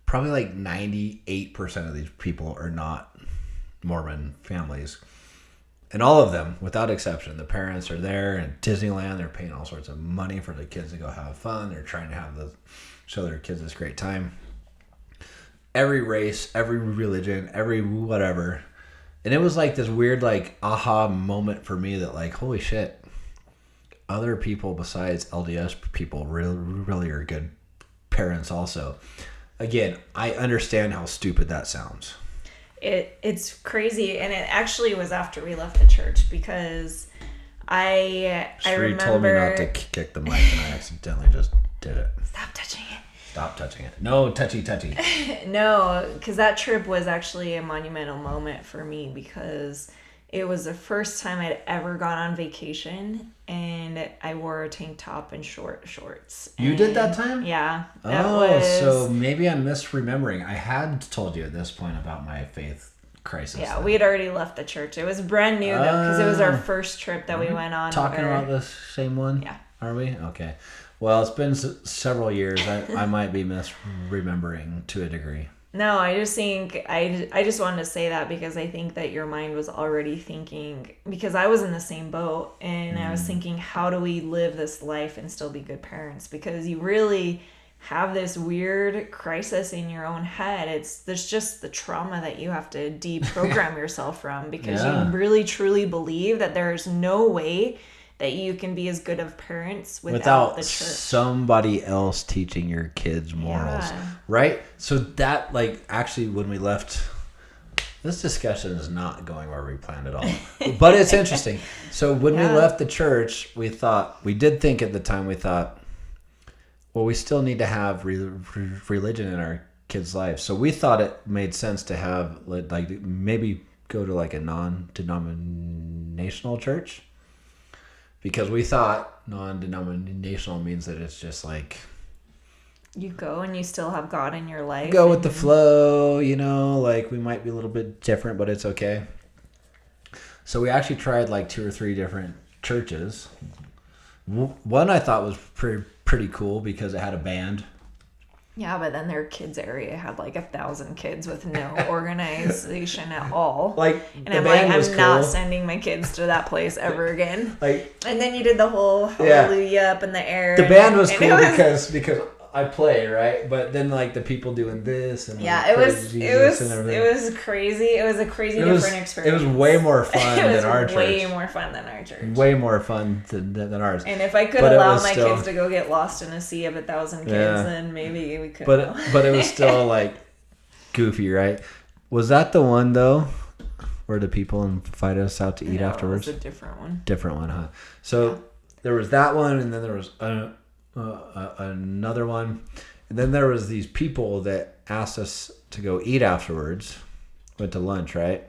probably like 98% of these people are not Mormon families. And all of them, without exception, the parents are there in Disneyland. They're paying all sorts of money for the kids to go have fun. They're trying to show their kids this great time. Every race, every religion, every whatever. And it was like this weird like aha moment for me that like, holy shit. Other people besides LDS people really are good parents also. Again, I understand how stupid that sounds. It's crazy, and it actually was after we left the church because I remember... told me not to kick the mic and I accidentally just did it. Stop touching it. Stop touching it. No touchy. No, because that trip was actually a monumental moment for me because it was the first time I'd ever gone on vacation and I wore a tank top and shorts. You did that time? Yeah. So maybe I'm misremembering. I had told you at this point about my faith crisis. Yeah, we had already left the church. It was brand new though because it was our first trip that we went on. Talking about the same one? Yeah. Are we? Okay. Well, it's been several years. I might be misremembering to a degree. No, I just think I just wanted to say that because I think that your mind was already thinking, because I was in the same boat and I was thinking, how do we live this life and still be good parents? Because you really have this weird crisis in your own head. There's just the trauma that you have to deprogram yourself from because you really truly believe that there's no way that you can be as good of parents without the church. Somebody else teaching your kids morals, right? So that, like, actually when we left, this discussion is not going where we planned at all, but it's interesting. So when we left the church, we did think at the time, well, we still need to have religion in our kids' lives. So we thought it made sense to have, like, maybe go to like a non-denominational church. Because we thought non-denominational means that it's just like... You go and you still have God in your life. Go with the flow, like we might be a little bit different, but it's okay. So we actually tried like 2 or 3 different churches. One I thought was pretty cool because it had a band. Yeah, but then their kids area had like 1,000 kids with no organization at all. And I'm like, I'm not sending my kids to that place ever again. And then you did the whole hallelujah up in the air. The band was cool because I play, right? But then like the people doing this and it was crazy. It was a crazy different experience. It was way more fun than our church. Way more fun than our church. Way more fun than ours. And if I could allow my kids to go get lost in a sea of 1,000 kids, then maybe we could. But it was still like goofy, right? Was that the one though, where the people invite us out to eat afterwards? It was a different one. Different one, huh? So there was that one, and then there was another one, and then there was these people that asked us to go eat afterwards. Went to lunch, right?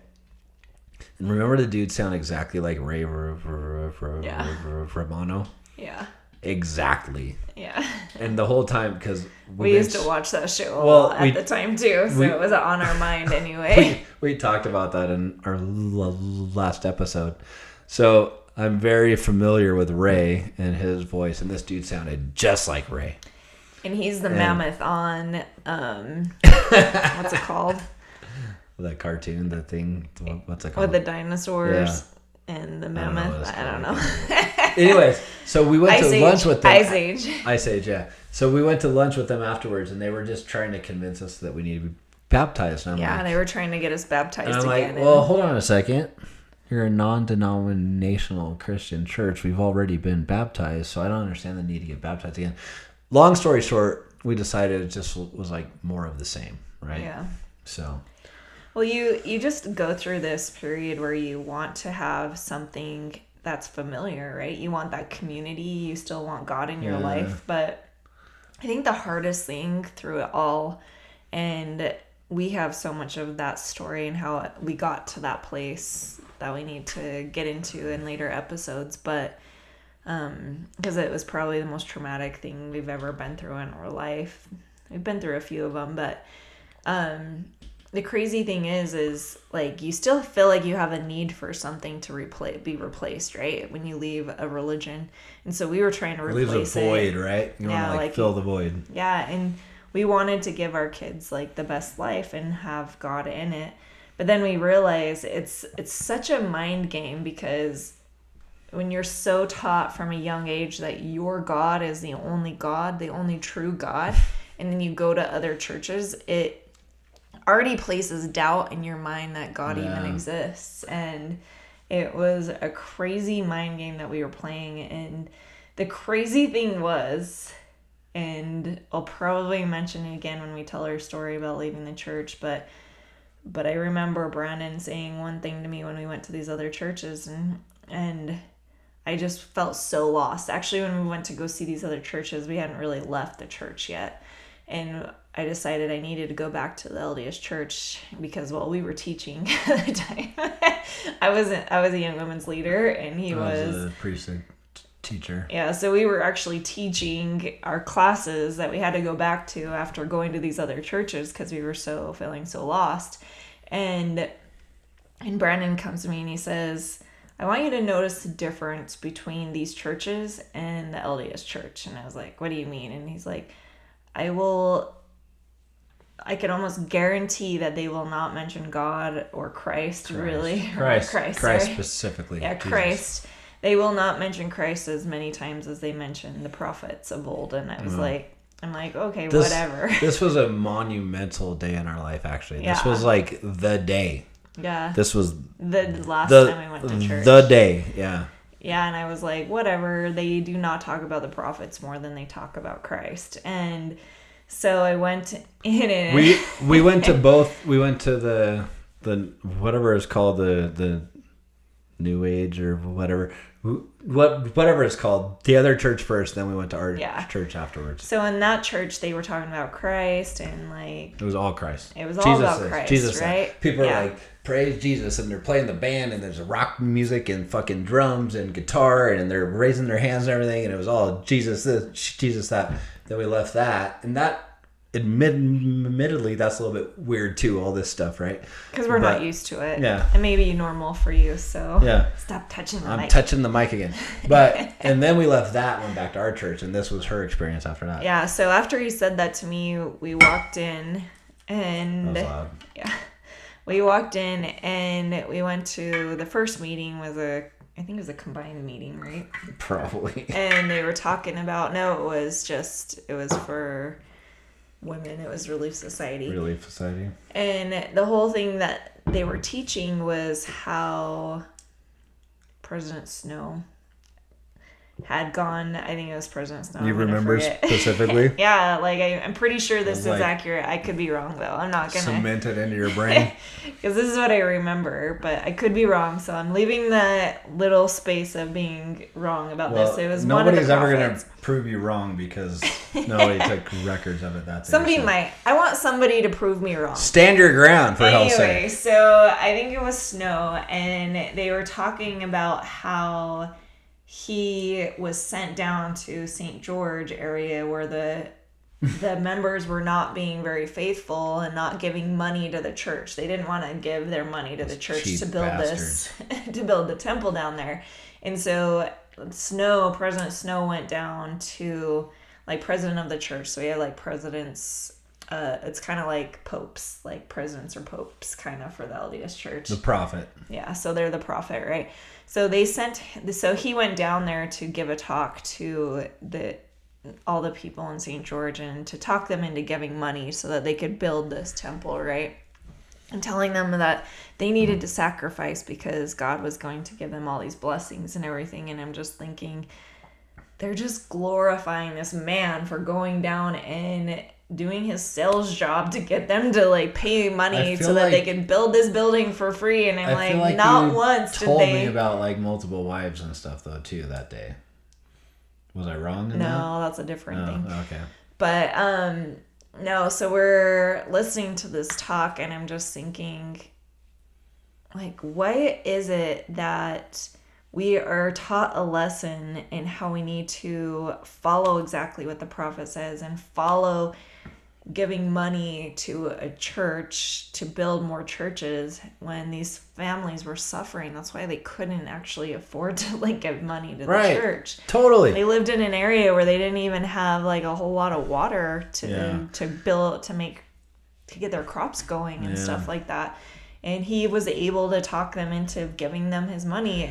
And remember, the dude sounded exactly like Ray Romano. Yeah. exactly. Yeah. And the whole time, because we used to watch that show a lot at the time too, so it was on our mind anyway. We talked about that in our last episode. So I'm very familiar with Ray and his voice, and this dude sounded just like Ray. And he's the mammoth on, what's it called? That cartoon, the thing, what's it called? With the dinosaurs and the mammoth. I don't know. Anyways, so we went to lunch with them. Ice Age, yeah. So we went to lunch with them afterwards, and they were just trying to convince us that we need to be baptized. And I'm like, they were trying to get us baptized and I'm again. like, well, hold on a second. You're a non-denominational Christian church. We've already been baptized, so I don't understand the need to get baptized again. Long story short, we decided it just was like more of the same, right? Yeah. So. Well, you just go through this period where you want to have something that's familiar, right? You want that community. You still want God in your life. But I think the hardest thing through it all, and we have so much of that story and how we got to that place that we need to get into in later episodes, but because it was probably the most traumatic thing we've ever been through in our life. We've been through a few of them, but the crazy thing is like you still feel like you have a need for something to be replaced, right? When you leave a religion. And so we were trying to replace it. Leaves a void, right? You want to like fill the void. Yeah, and we wanted to give our kids like the best life and have God in it. But then we realized it's such a mind game, because when you're so taught from a young age that your God is the only God, the only true God, and then you go to other churches, it already places doubt in your mind that God even exists. And it was a crazy mind game that we were playing. And the crazy thing was, and I'll probably mention it again when we tell our story about leaving the church, but I remember Brandon saying one thing to me when we went to these other churches, and I just felt so lost. Actually, when we went to go see these other churches, we hadn't really left the church yet. And I decided I needed to go back to the LDS church because, well, we were teaching at the time. I was a young women's leader, and he was a precinct teacher. Yeah, so we were actually teaching our classes that we had to go back to after going to these other churches because we were feeling so lost. And Brandon comes to me and he says, I want you to notice the difference between these churches and the LDS church. And I was like, what do you mean? And he's like, I can almost guarantee that they will not mention God or Christ. Really. Christ specifically. Yeah, Jesus. Christ. They will not mention Christ as many times as they mention the prophets of old. And I was like, okay, whatever. This was a monumental day in our life, actually. Yeah. This was like the day. Yeah. This was the last time we went to church. The day, yeah. Yeah, and I was like, whatever. They do not talk about the prophets more than they talk about Christ. And so I went in and we went to both. We went to the whatever it's called, the New Age or whatever it's called, the other church first, then we went to our church afterwards. So in that church they were talking about Christ, and like it was all Christ. It was all about Christ. Jesus, right? People are like, praise Jesus, and they're playing the band, and there's rock music and fucking drums and guitar, and they're raising their hands and everything, and it was all Jesus this, Jesus that. Then we left that, and that admittedly that's a little bit weird too, all this stuff, right? Because we're not used to it. Yeah. It may be normal for you, so stop touching the mic. I'm touching the mic again. But and then we left that, went back to our church, and this was her experience after that. Yeah, so after he said that to me, we walked in, and that was loud. Yeah. We walked in and we went to the first meeting I think it was a combined meeting, right? Probably. And they were talking about, it was for women. It was Relief Society. Relief Society. And the whole thing that they were teaching was how President Snow had gone. I think it was President Snow. You remember specifically? Yeah, like I'm pretty sure this is accurate. I could be wrong though. I'm not gonna cement it into your brain because this is what I remember, but I could be wrong. So I'm leaving that little space of being wrong about this. It was nobody's one of the ever gonna prove you wrong because nobody took records of it. Somebody might. I want somebody to prove me wrong. Stand your ground, for hell's sake. Anyway, so I think it was Snow, and they were talking about how he was sent down to St. George area where the members were not being very faithful and not giving money to the church. They didn't want to give their money to the church to build to build the temple down there. And so President Snow went down to like president of the church. So we had like presidents, it's kind of like popes, like presidents or popes kind of for the LDS church. The prophet. Yeah, so they're the prophet, right? So he went down there to give a talk to all the people in St. George and to talk them into giving money so that they could build this temple, right? And telling them that they needed to sacrifice because God was going to give them all these blessings and everything. And I'm just thinking, they're just glorifying this man for going down and doing his sales job to get them to like pay money so that they can build this building for free. And I'm like not once did they told me about like multiple wives and stuff though too that day. Was I wrong in that? No, that's a different thing. Okay. But no, so we're listening to this talk and I'm just thinking, like, what is it that we are taught a lesson in how we need to follow exactly what the prophet says and follow giving money to a church to build more churches when these families were suffering. That's why they couldn't actually afford to like give money to the church. Totally. They lived in an area where they didn't even have like a whole lot of water to get their crops going and stuff like that. And he was able to talk them into giving them his money,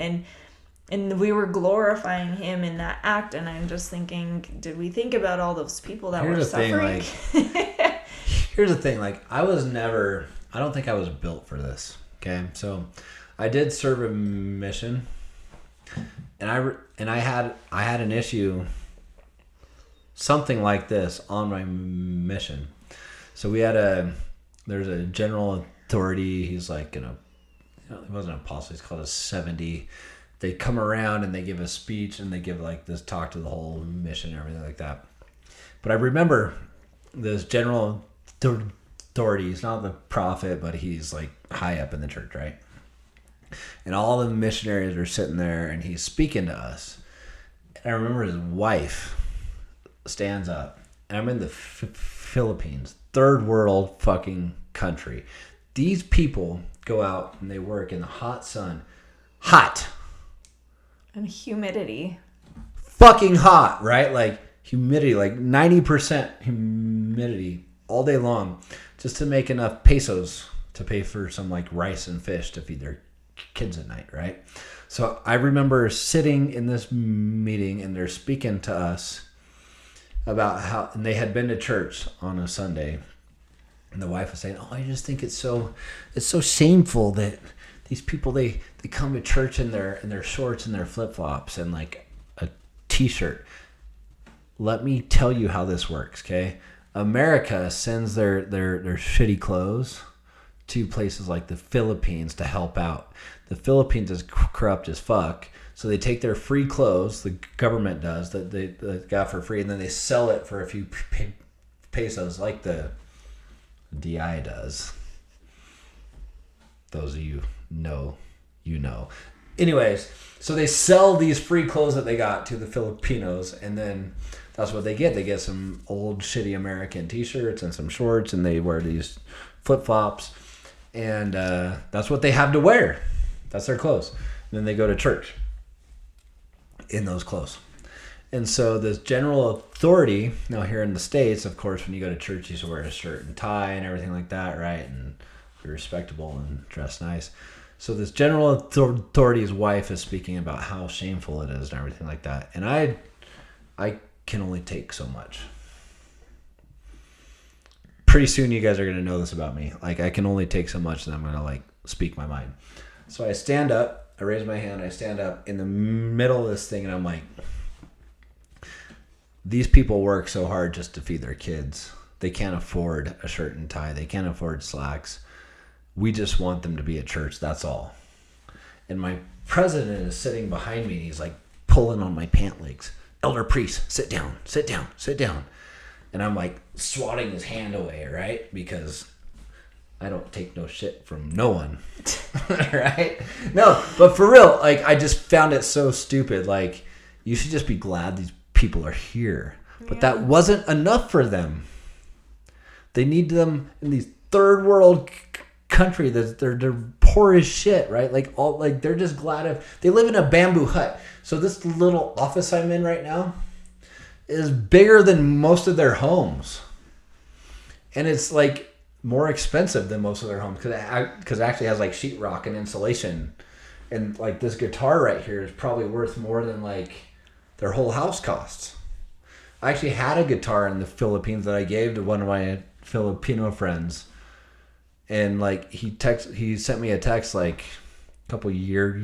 and we were glorifying him in that act. And I'm just thinking, did we think about all those people that were suffering? Here's the thing, like I don't think I was built for this. Okay, so I did serve a mission, and I had an issue, something like this on my mission. So there's a general authority. He's like he wasn't an apostle. He's called a 70. They come around and they give a speech and they give like this talk to the whole mission and everything like that. But I remember this general authority. He's not the prophet, but he's like high up in the church, right? And all the missionaries are sitting there and he's speaking to us. And I remember his wife stands up, and I'm in the Philippines, third world fucking country. These people go out and they work in the hot sun. Hot. And humidity. Fucking hot, right? Like humidity, like 90% humidity all day long just to make enough pesos to pay for some like rice and fish to feed their kids at night, right? So I remember sitting in this meeting and they're speaking to us about how, and they had been to church on a Sunday, and the wife was saying, "Oh, I just think it's so shameful that these people they come to church in their shorts and their flip-flops and like a t-shirt." Let me tell you how this works, okay? America sends their shitty clothes to places like the Philippines to help out. The Philippines is corrupt as fuck, so they take their free clothes, the government does, that they got for free, and then they sell it for a few pesos like the DI does. Those of you know, you know. Anyways, so they sell these free clothes that they got to the Filipinos, and then that's what they get. They get some old shitty American t-shirts and some shorts, and they wear these flip-flops, and that's what they have to wear. That's their clothes. And then they go to church in those clothes. And so this general authority, now here in the States, of course, when you go to church, you should wear a shirt and tie and everything like that, right? And be respectable and dress nice. So this general authority's wife is speaking about how shameful it is and everything like that. And I can only take so much. Pretty soon you guys are going to know this about me. Like, I can only take so much, and I'm going to like speak my mind. So I stand up, I raise my hand, I stand up in the middle of this thing, and I'm like, these people work so hard just to feed their kids. They can't afford a shirt and tie. They can't afford slacks. We just want them to be at church. That's all. And my president is sitting behind me, and he's like pulling on my pant legs. Elder priest, sit down, sit down, sit down. And I'm like swatting his hand away, right? Because I don't take no shit from no one. Right? No, but for real, like I just found it so stupid. Like You should just be glad these people are here. But that wasn't enough for them. They need them in these third world country that they're poor as shit, right? Like they're just glad if they live in a bamboo hut. So this little office I'm in right now is bigger than most of their homes. And it's like more expensive than most of their homes because it actually has like sheetrock and insulation. And like this guitar right here is probably worth more than like their whole house costs. I actually had a guitar in the Philippines that I gave to one of my Filipino friends. And like he sent me a text like a couple years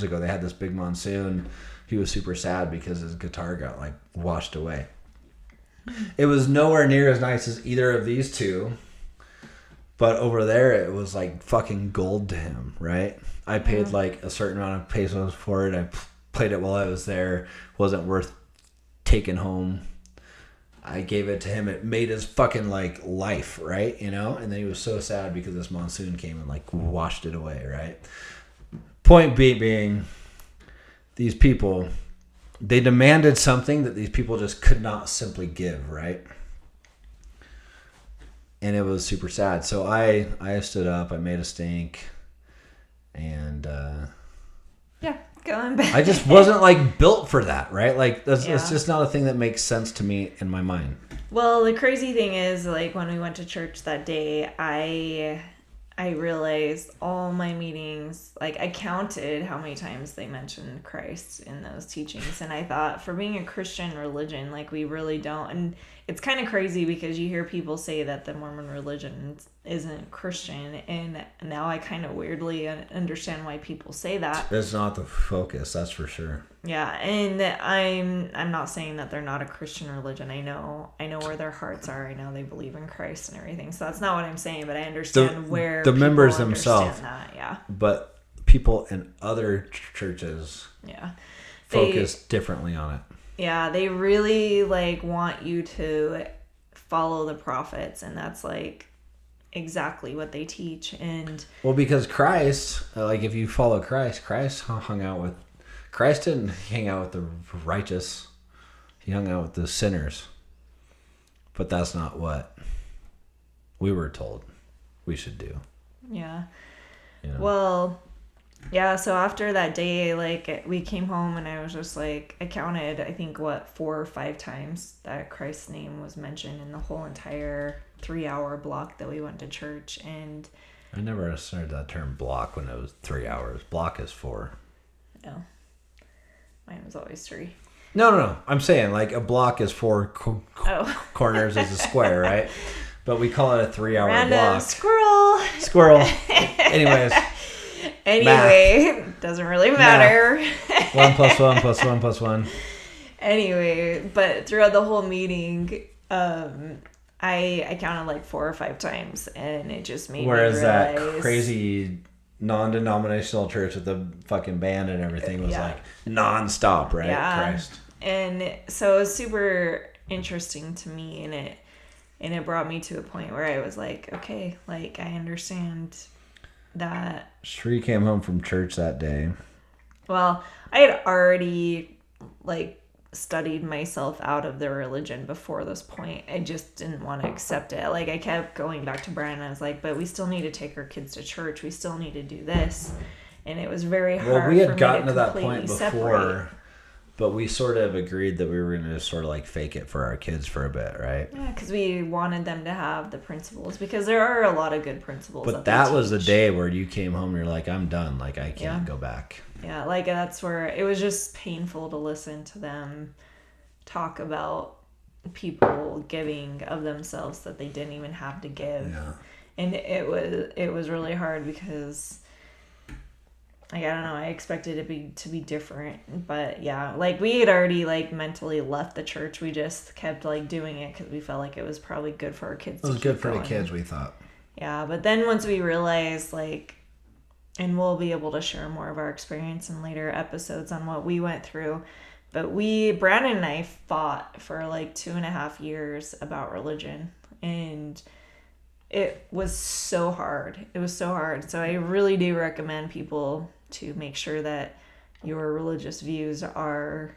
ago. They had this big monsoon. He was super sad because his guitar got like washed away. It was nowhere near as nice as either of these two. But over there, it was like fucking gold to him, right? I paid like a certain amount of pesos for it. I played it while I was there. Wasn't worth taking home. I gave it to him. It made his fucking like life, right? You know? And then he was so sad because this monsoon came and like washed it away, right? Point being, these people, they demanded something that these people just could not simply give, right? And it was super sad. So I stood up, I made a stink, and going back. I just wasn't like built for that, right? Like that's just not a thing that makes sense to me in my mind. Well, the crazy thing is, like, when we went to church that day, I realized all my meetings, like, I counted how many times they mentioned Christ in those teachings. And I thought, for being a Christian religion, like, we really don't. And it's kind of crazy because you hear people say that the Mormon religion isn't Christian. And now I kind of weirdly understand why people say that. That's not the focus, that's for sure. Yeah, and I'm not saying that they're not a Christian religion. I know where their hearts are. I know they believe in Christ and everything. So that's not what I'm saying, but I understand where the members people themselves. that, yeah. But people in other churches focus differently on it. Yeah, they really like want you to follow the prophets, and that's like exactly what they teach. And well, because Christ, like if you follow Christ didn't hang out with the righteous. He hung out with the sinners. But that's not what we were told we should do. Yeah. You know? Well, yeah, so after that day, like, we came home and I was just like, I counted, I think, 4 or 5 times that Christ's name was mentioned in the whole entire 3-hour block that we went to church. And I never started that term block when it was 3 hours. Block is 4. No. Mine was always 3. No. I'm saying like a block is 4 corners is a square, right? But we call it a 3-hour block. Squirrel. Anyways. Anyway, doesn't really matter. 1 plus 1 plus 1 plus 1. Anyway, but throughout the whole meeting, I counted like 4 or 5 times, and it just made me realize. Whereas that crazy non-denominational church with the fucking band and everything was like non-stop, right? Yeah. Christ. And so it was super interesting to me, and it brought me to a point where I was like, okay, like I understand that. Shree came home from church that day. Well, I had already like studied myself out of the religion before this point. I just didn't want to accept it. Like, I kept going back to Brian. I was like, but we still need to take our kids to church. We still need to do this. And it was very hard. Well, we had gotten to that completely point before, separate. but we sort of agreed that we were going to just sort of like fake it for our kids for a bit, right? Yeah, because we wanted them to have the principles, because there are a lot of good principles. But that was the day where you came home and you're like, I'm done. Like, I can't go back. Yeah, like that's where it was just painful to listen to them talk about people giving of themselves that they didn't even have to give. Yeah. And it was really hard because, like, I don't know, I expected it to be different. But yeah, like we had already like mentally left the church. We just kept like doing it because we felt like it was probably good for our kids. It was good for the kids, we thought. Yeah, but then once we realized, like, and we'll be able to share more of our experience in later episodes on what we went through. But Brandon and I fought for like 2.5 years about religion. And it was so hard. It was so hard. So I really do recommend people to make sure that your religious views are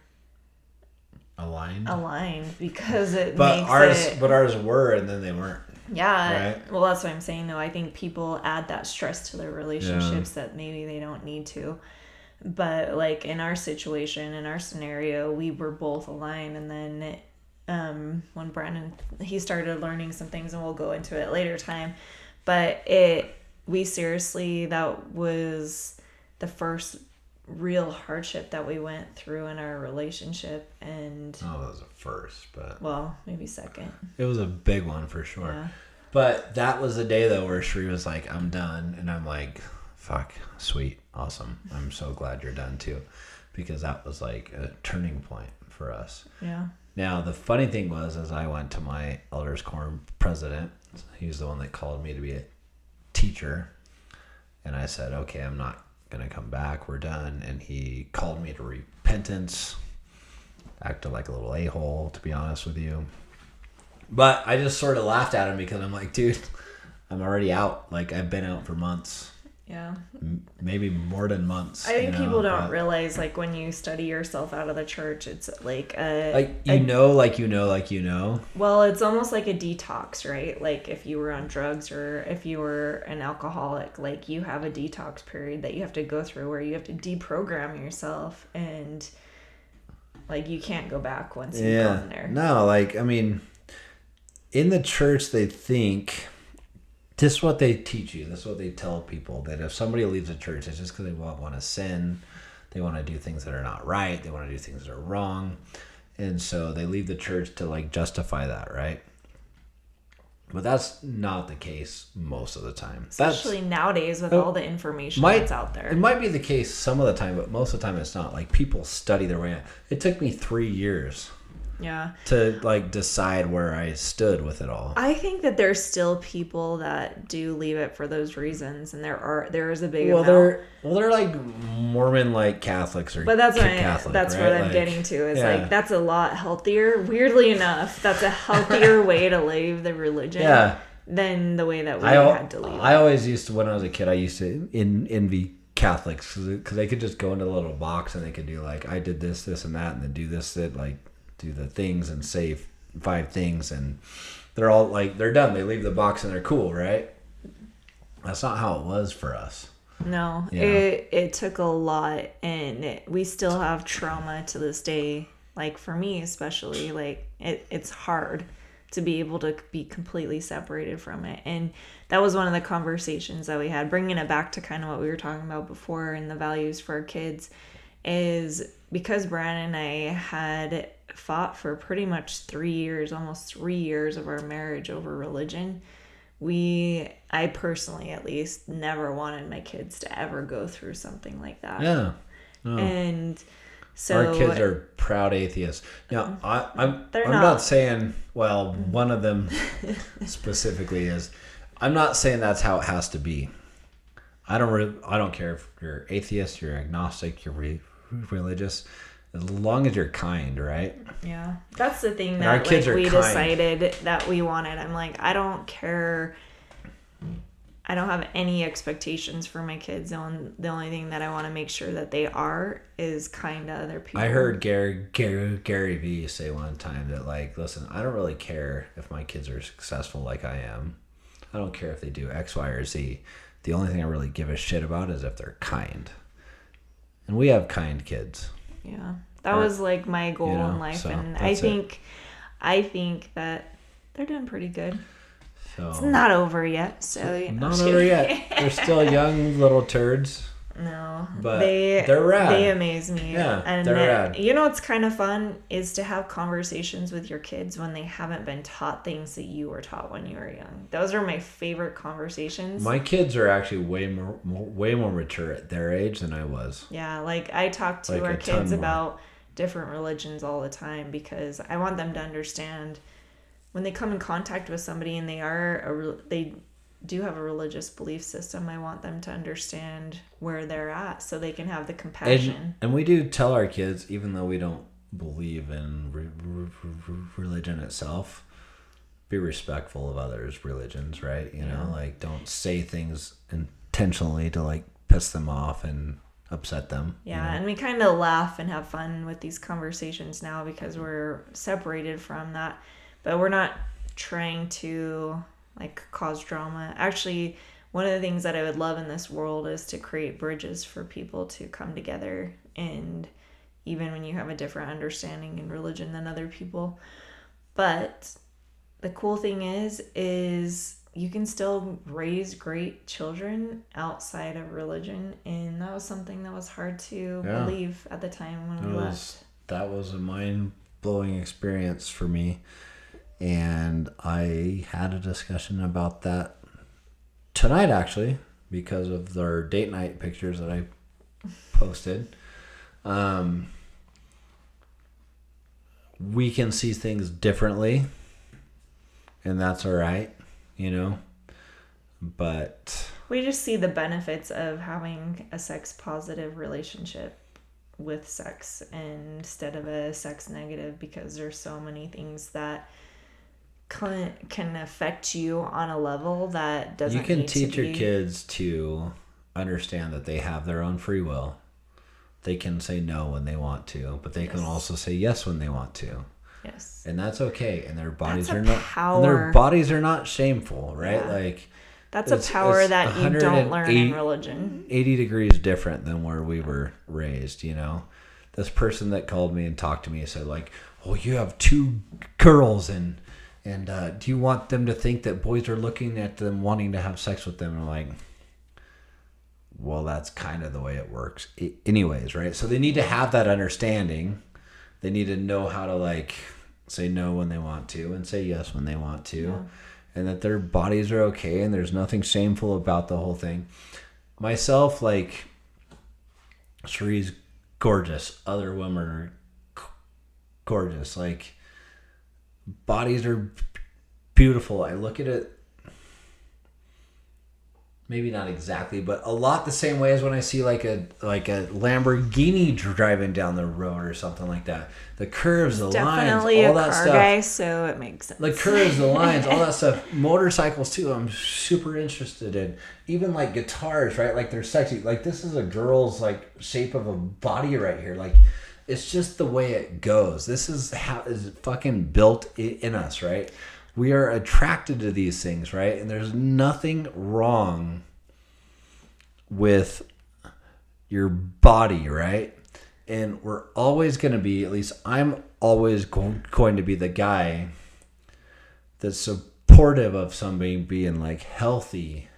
aligned, because it but makes ours were, and then they weren't. Yeah. Right? Well, that's what I'm saying, though. I think people add that stress to their relationships that maybe they don't need to. But, like, in our situation, in our scenario, we were both aligned. And then when Brandon, he started learning some things, and we'll go into it later time. But we seriously, that was the first real hardship that we went through in our relationship. And that was a first, but well, maybe second. It was a big one for sure. Yeah. But that was the day though where Sheree was like, I'm done, and I'm like, fuck, sweet, awesome, I'm so glad you're done too, because that was like a turning point for us. Yeah. Now the funny thing was, as I went to my elders quorum president, he's the one that called me to be a teacher, and I said, okay, I'm not gonna come back, we're done. And he called me to repentance, acted like a little a-hole, to be honest with you, but I just sort of laughed at him because I'm like, dude, I'm already out. Like, I've been out for months. Yeah. Maybe more than months. I think people don't realize, like, when you study yourself out of the church, it's like well, it's almost like a detox, right? Like, if you were on drugs or if you were an alcoholic, like, you have a detox period that you have to go through where you have to deprogram yourself, and like, you can't go back once you've gone there. No, like, I mean, in the church, they think this is what they teach you. This is what they tell people, that if somebody leaves a church, it's just because they want to sin. They want to do things that are not right. They want to do things that are wrong. And so they leave the church to, like, justify that, right? But that's not the case most of the time. Especially nowadays with all the information that's out there. It might be the case some of the time, but most of the time it's not. Like, people study their way out. It took me 3 years. Yeah. To, like, decide where I stood with it all. I think that there's still people that do leave it for those reasons, and there is a big amount. They're like Mormon, like, Catholics, or but that's Catholic, that's right? what I'm getting to is like, that's a lot healthier. Weirdly enough, that's a healthier way to leave the religion than the way that we had to leave. I always used to, when I was a kid, I used to envy Catholics because they could just go into a little box and they could do, like, I did this, this, and that, and then do this, that, like, do the things and say 5 things, and they're all like, they're done. They leave the box and they're cool, right? That's not how it was for us. No, it took a lot, and we still have trauma to this day. Like, for me especially, like, it's hard to be able to be completely separated from it. And that was one of the conversations that we had, bringing it back to kind of what we were talking about before and the values for our kids, is because Brandon and I had fought for pretty much 3 years, almost 3 years of our marriage over religion. I personally, at least, never wanted my kids to ever go through something like that. Yeah. No. And so our kids are proud atheists. Now, I'm not saying, well, one of them specifically is. I'm not saying that's how it has to be. I don't care if you're atheist, you're agnostic, you're religious, as long as you're kind, right? Yeah, that's the thing that, our kids, like, we decided that we wanted. I'm like, I don't care. I don't have any expectations for my kids. The only thing that I want to make sure that they are is kind to other people. I heard Gary Vee say one time that, like, listen, I don't really care if my kids are successful like I am. I don't care if they do X, Y, or Z. The only thing I really give a shit about is if they're kind. And we have kind kids. Yeah, that was, like, my goal in life, so and I think that they're doing pretty good. So, it's not over yet, so not over yet. They're still young little turds. No, but they're rad. They amaze me. Yeah, and they're rad. You know what's kind of fun is to have conversations with your kids when they haven't been taught things that you were taught when you were young. Those are my favorite conversations. My kids are actually way more mature at their age than I was. Yeah, like, I talk to our kids about different religions all the time because I want them to understand when they come in contact with somebody and they do have a religious belief system, I want them to understand where they're at so they can have the compassion. And we do tell our kids, even though we don't believe in religion itself, be respectful of others' religions, right? You know, like, don't say things intentionally to, like, piss them off. And upset them. Yeah, and we kind of laugh and have fun with these conversations now because we're separated from that. But we're not trying to like cause drama. Actually, one of the things that I would love in this world is to create bridges for people to come together, and even when you have a different understanding in religion than other people. But the cool thing is you can still raise great children outside of religion, and that was something that was hard to believe at the time when we left. That was a mind-blowing experience for me, and I had a discussion about that tonight, actually, because of their date night pictures that I posted. We can see things differently, and that's all right, but we just see the benefits of having a sex positive relationship with sex instead of a sex negative, because there's so many things that can affect you on a level that doesn't you can need teach to your be. kids to understand that they have their own free will. They can say no when they want to, but they can also say yes when they want to. Yes. And that's okay. And their bodies That's are a not power. and their bodies are not shameful, right? Yeah. Like that's a power that you don't learn in religion. 80 degrees different than where we were raised, This person that called me and talked to me said like, "Oh, you have 2 girls and do you want them to think that boys are looking at them wanting to have sex with them?" And I'm like, well, that's kind of the way it works anyways, right? So they need to have that understanding. They need to know how to like say no when they want to and say yes when they want to, and that their bodies are okay and there's nothing shameful about the whole thing. Myself, like, Cherie's gorgeous. Other women are gorgeous. Like, bodies are beautiful. I look at it, maybe not exactly, but a lot the same way as when I see like a Lamborghini driving down the road or something like that. The curves, the Definitely lines, all a that car stuff. guy, so it makes sense. The curves, the lines, all that stuff. Motorcycles too, I'm super interested in. Even like guitars, right? Like they're sexy. Like this is a girl's like shape of a body right here. Like it's just the way it goes. This is how is fucking built in us, right? We are attracted to these things, right? And there's nothing wrong with your body, right? And we're always going to be, at least I'm always going to be the guy that's supportive of somebody being like healthy,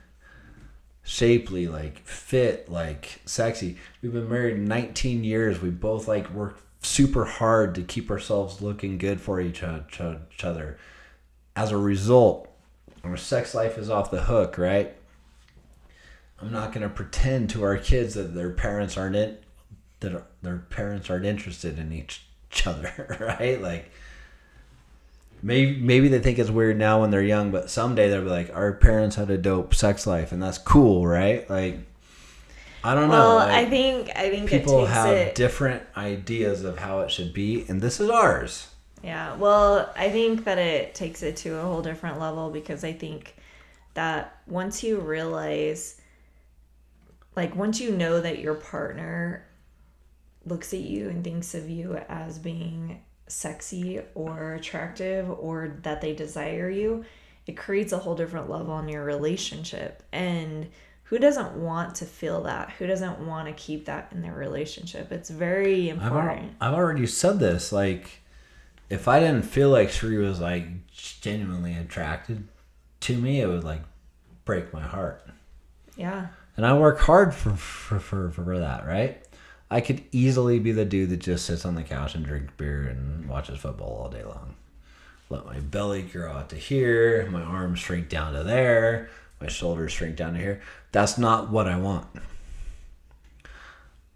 shapely, like fit, like sexy. We've been married 19 years. We both like work super hard to keep ourselves looking good for each other. As a result, our sex life is off the hook, right? I'm not going to pretend to our kids that their parents aren't interested in each other, right? Like maybe they think it's weird now when they're young, but someday they'll be like, our parents had a dope sex life, and that's cool, right? Like I don't know. Well, like, I think people it takes have different ideas of how it should be, and this is ours. Yeah, well, I think that it takes it to a whole different level, because I think that once you realize, like once you know that your partner looks at you and thinks of you as being sexy or attractive, or that they desire you, it creates a whole different level in your relationship. And who doesn't want to feel that? Who doesn't want to keep that in their relationship? It's very important. I've already said this, like, if I didn't feel like Sheree was like genuinely attracted to me, it would like break my heart. Yeah. And I work hard for that, right? I could easily be the dude that just sits on the couch and drinks beer and watches football all day long. Let my belly grow out to here, my arms shrink down to there, my shoulders shrink down to here. That's not what I want.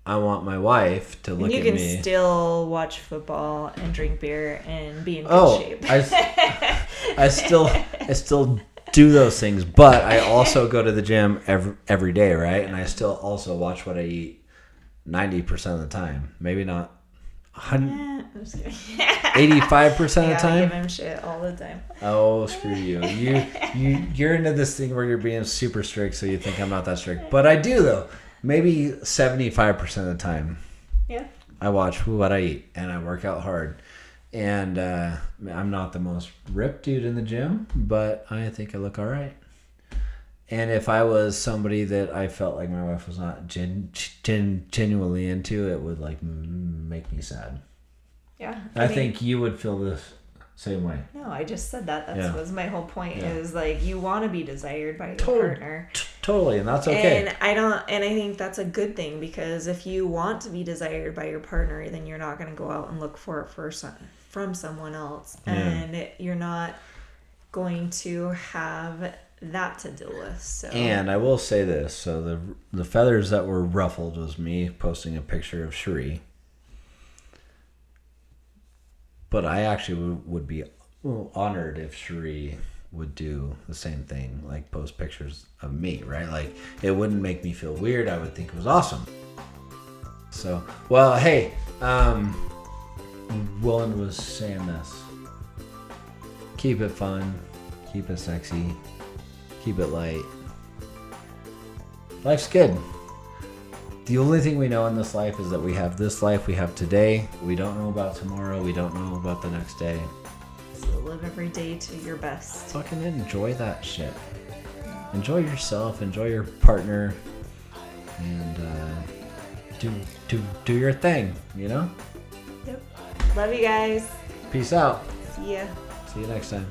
I want my wife to look at me. You can still watch football and drink beer and be in good shape. I still do those things, but I also go to the gym every day, right? And I still also watch what I eat 90% of the time. Maybe not 85% of the time. Give him shit all the time. Oh, screw you. You're into this thing where you're being super strict, so you think I'm not that strict. But I do, though. maybe 75% of the time, Yeah. I watch what I eat and I work out hard. And I'm not the most ripped dude in the gym, but I think I look all right. And if I was somebody that I felt like my wife was not genuinely into, it would like make me sad. Yeah. I think you would feel the same way. No, I just said that. That was my whole point. Yeah. Is like you want to be desired by your partner. Totally, and that's okay. And I think that's a good thing, because if you want to be desired by your partner, then you're not going to go out and look for it from someone else, and you're not going to have that to deal with. So. And I will say this: so the feathers that were ruffled was me posting a picture of Cherie. But I actually would be honored if Cherie would do the same thing, like post pictures of me, right? Like, it wouldn't make me feel weird. I would think it was awesome. So, well, hey, Willen was saying this. Keep it fun. Keep it sexy. Keep it light. Life's good. The only thing we know in this life is that we have this life, we have today. We don't know about tomorrow. We don't know about the next day. So live every day to your best. Fucking enjoy that shit. Enjoy yourself. Enjoy your partner. And do your thing, you know? Yep. Love you guys. Peace out. See ya. See you next time.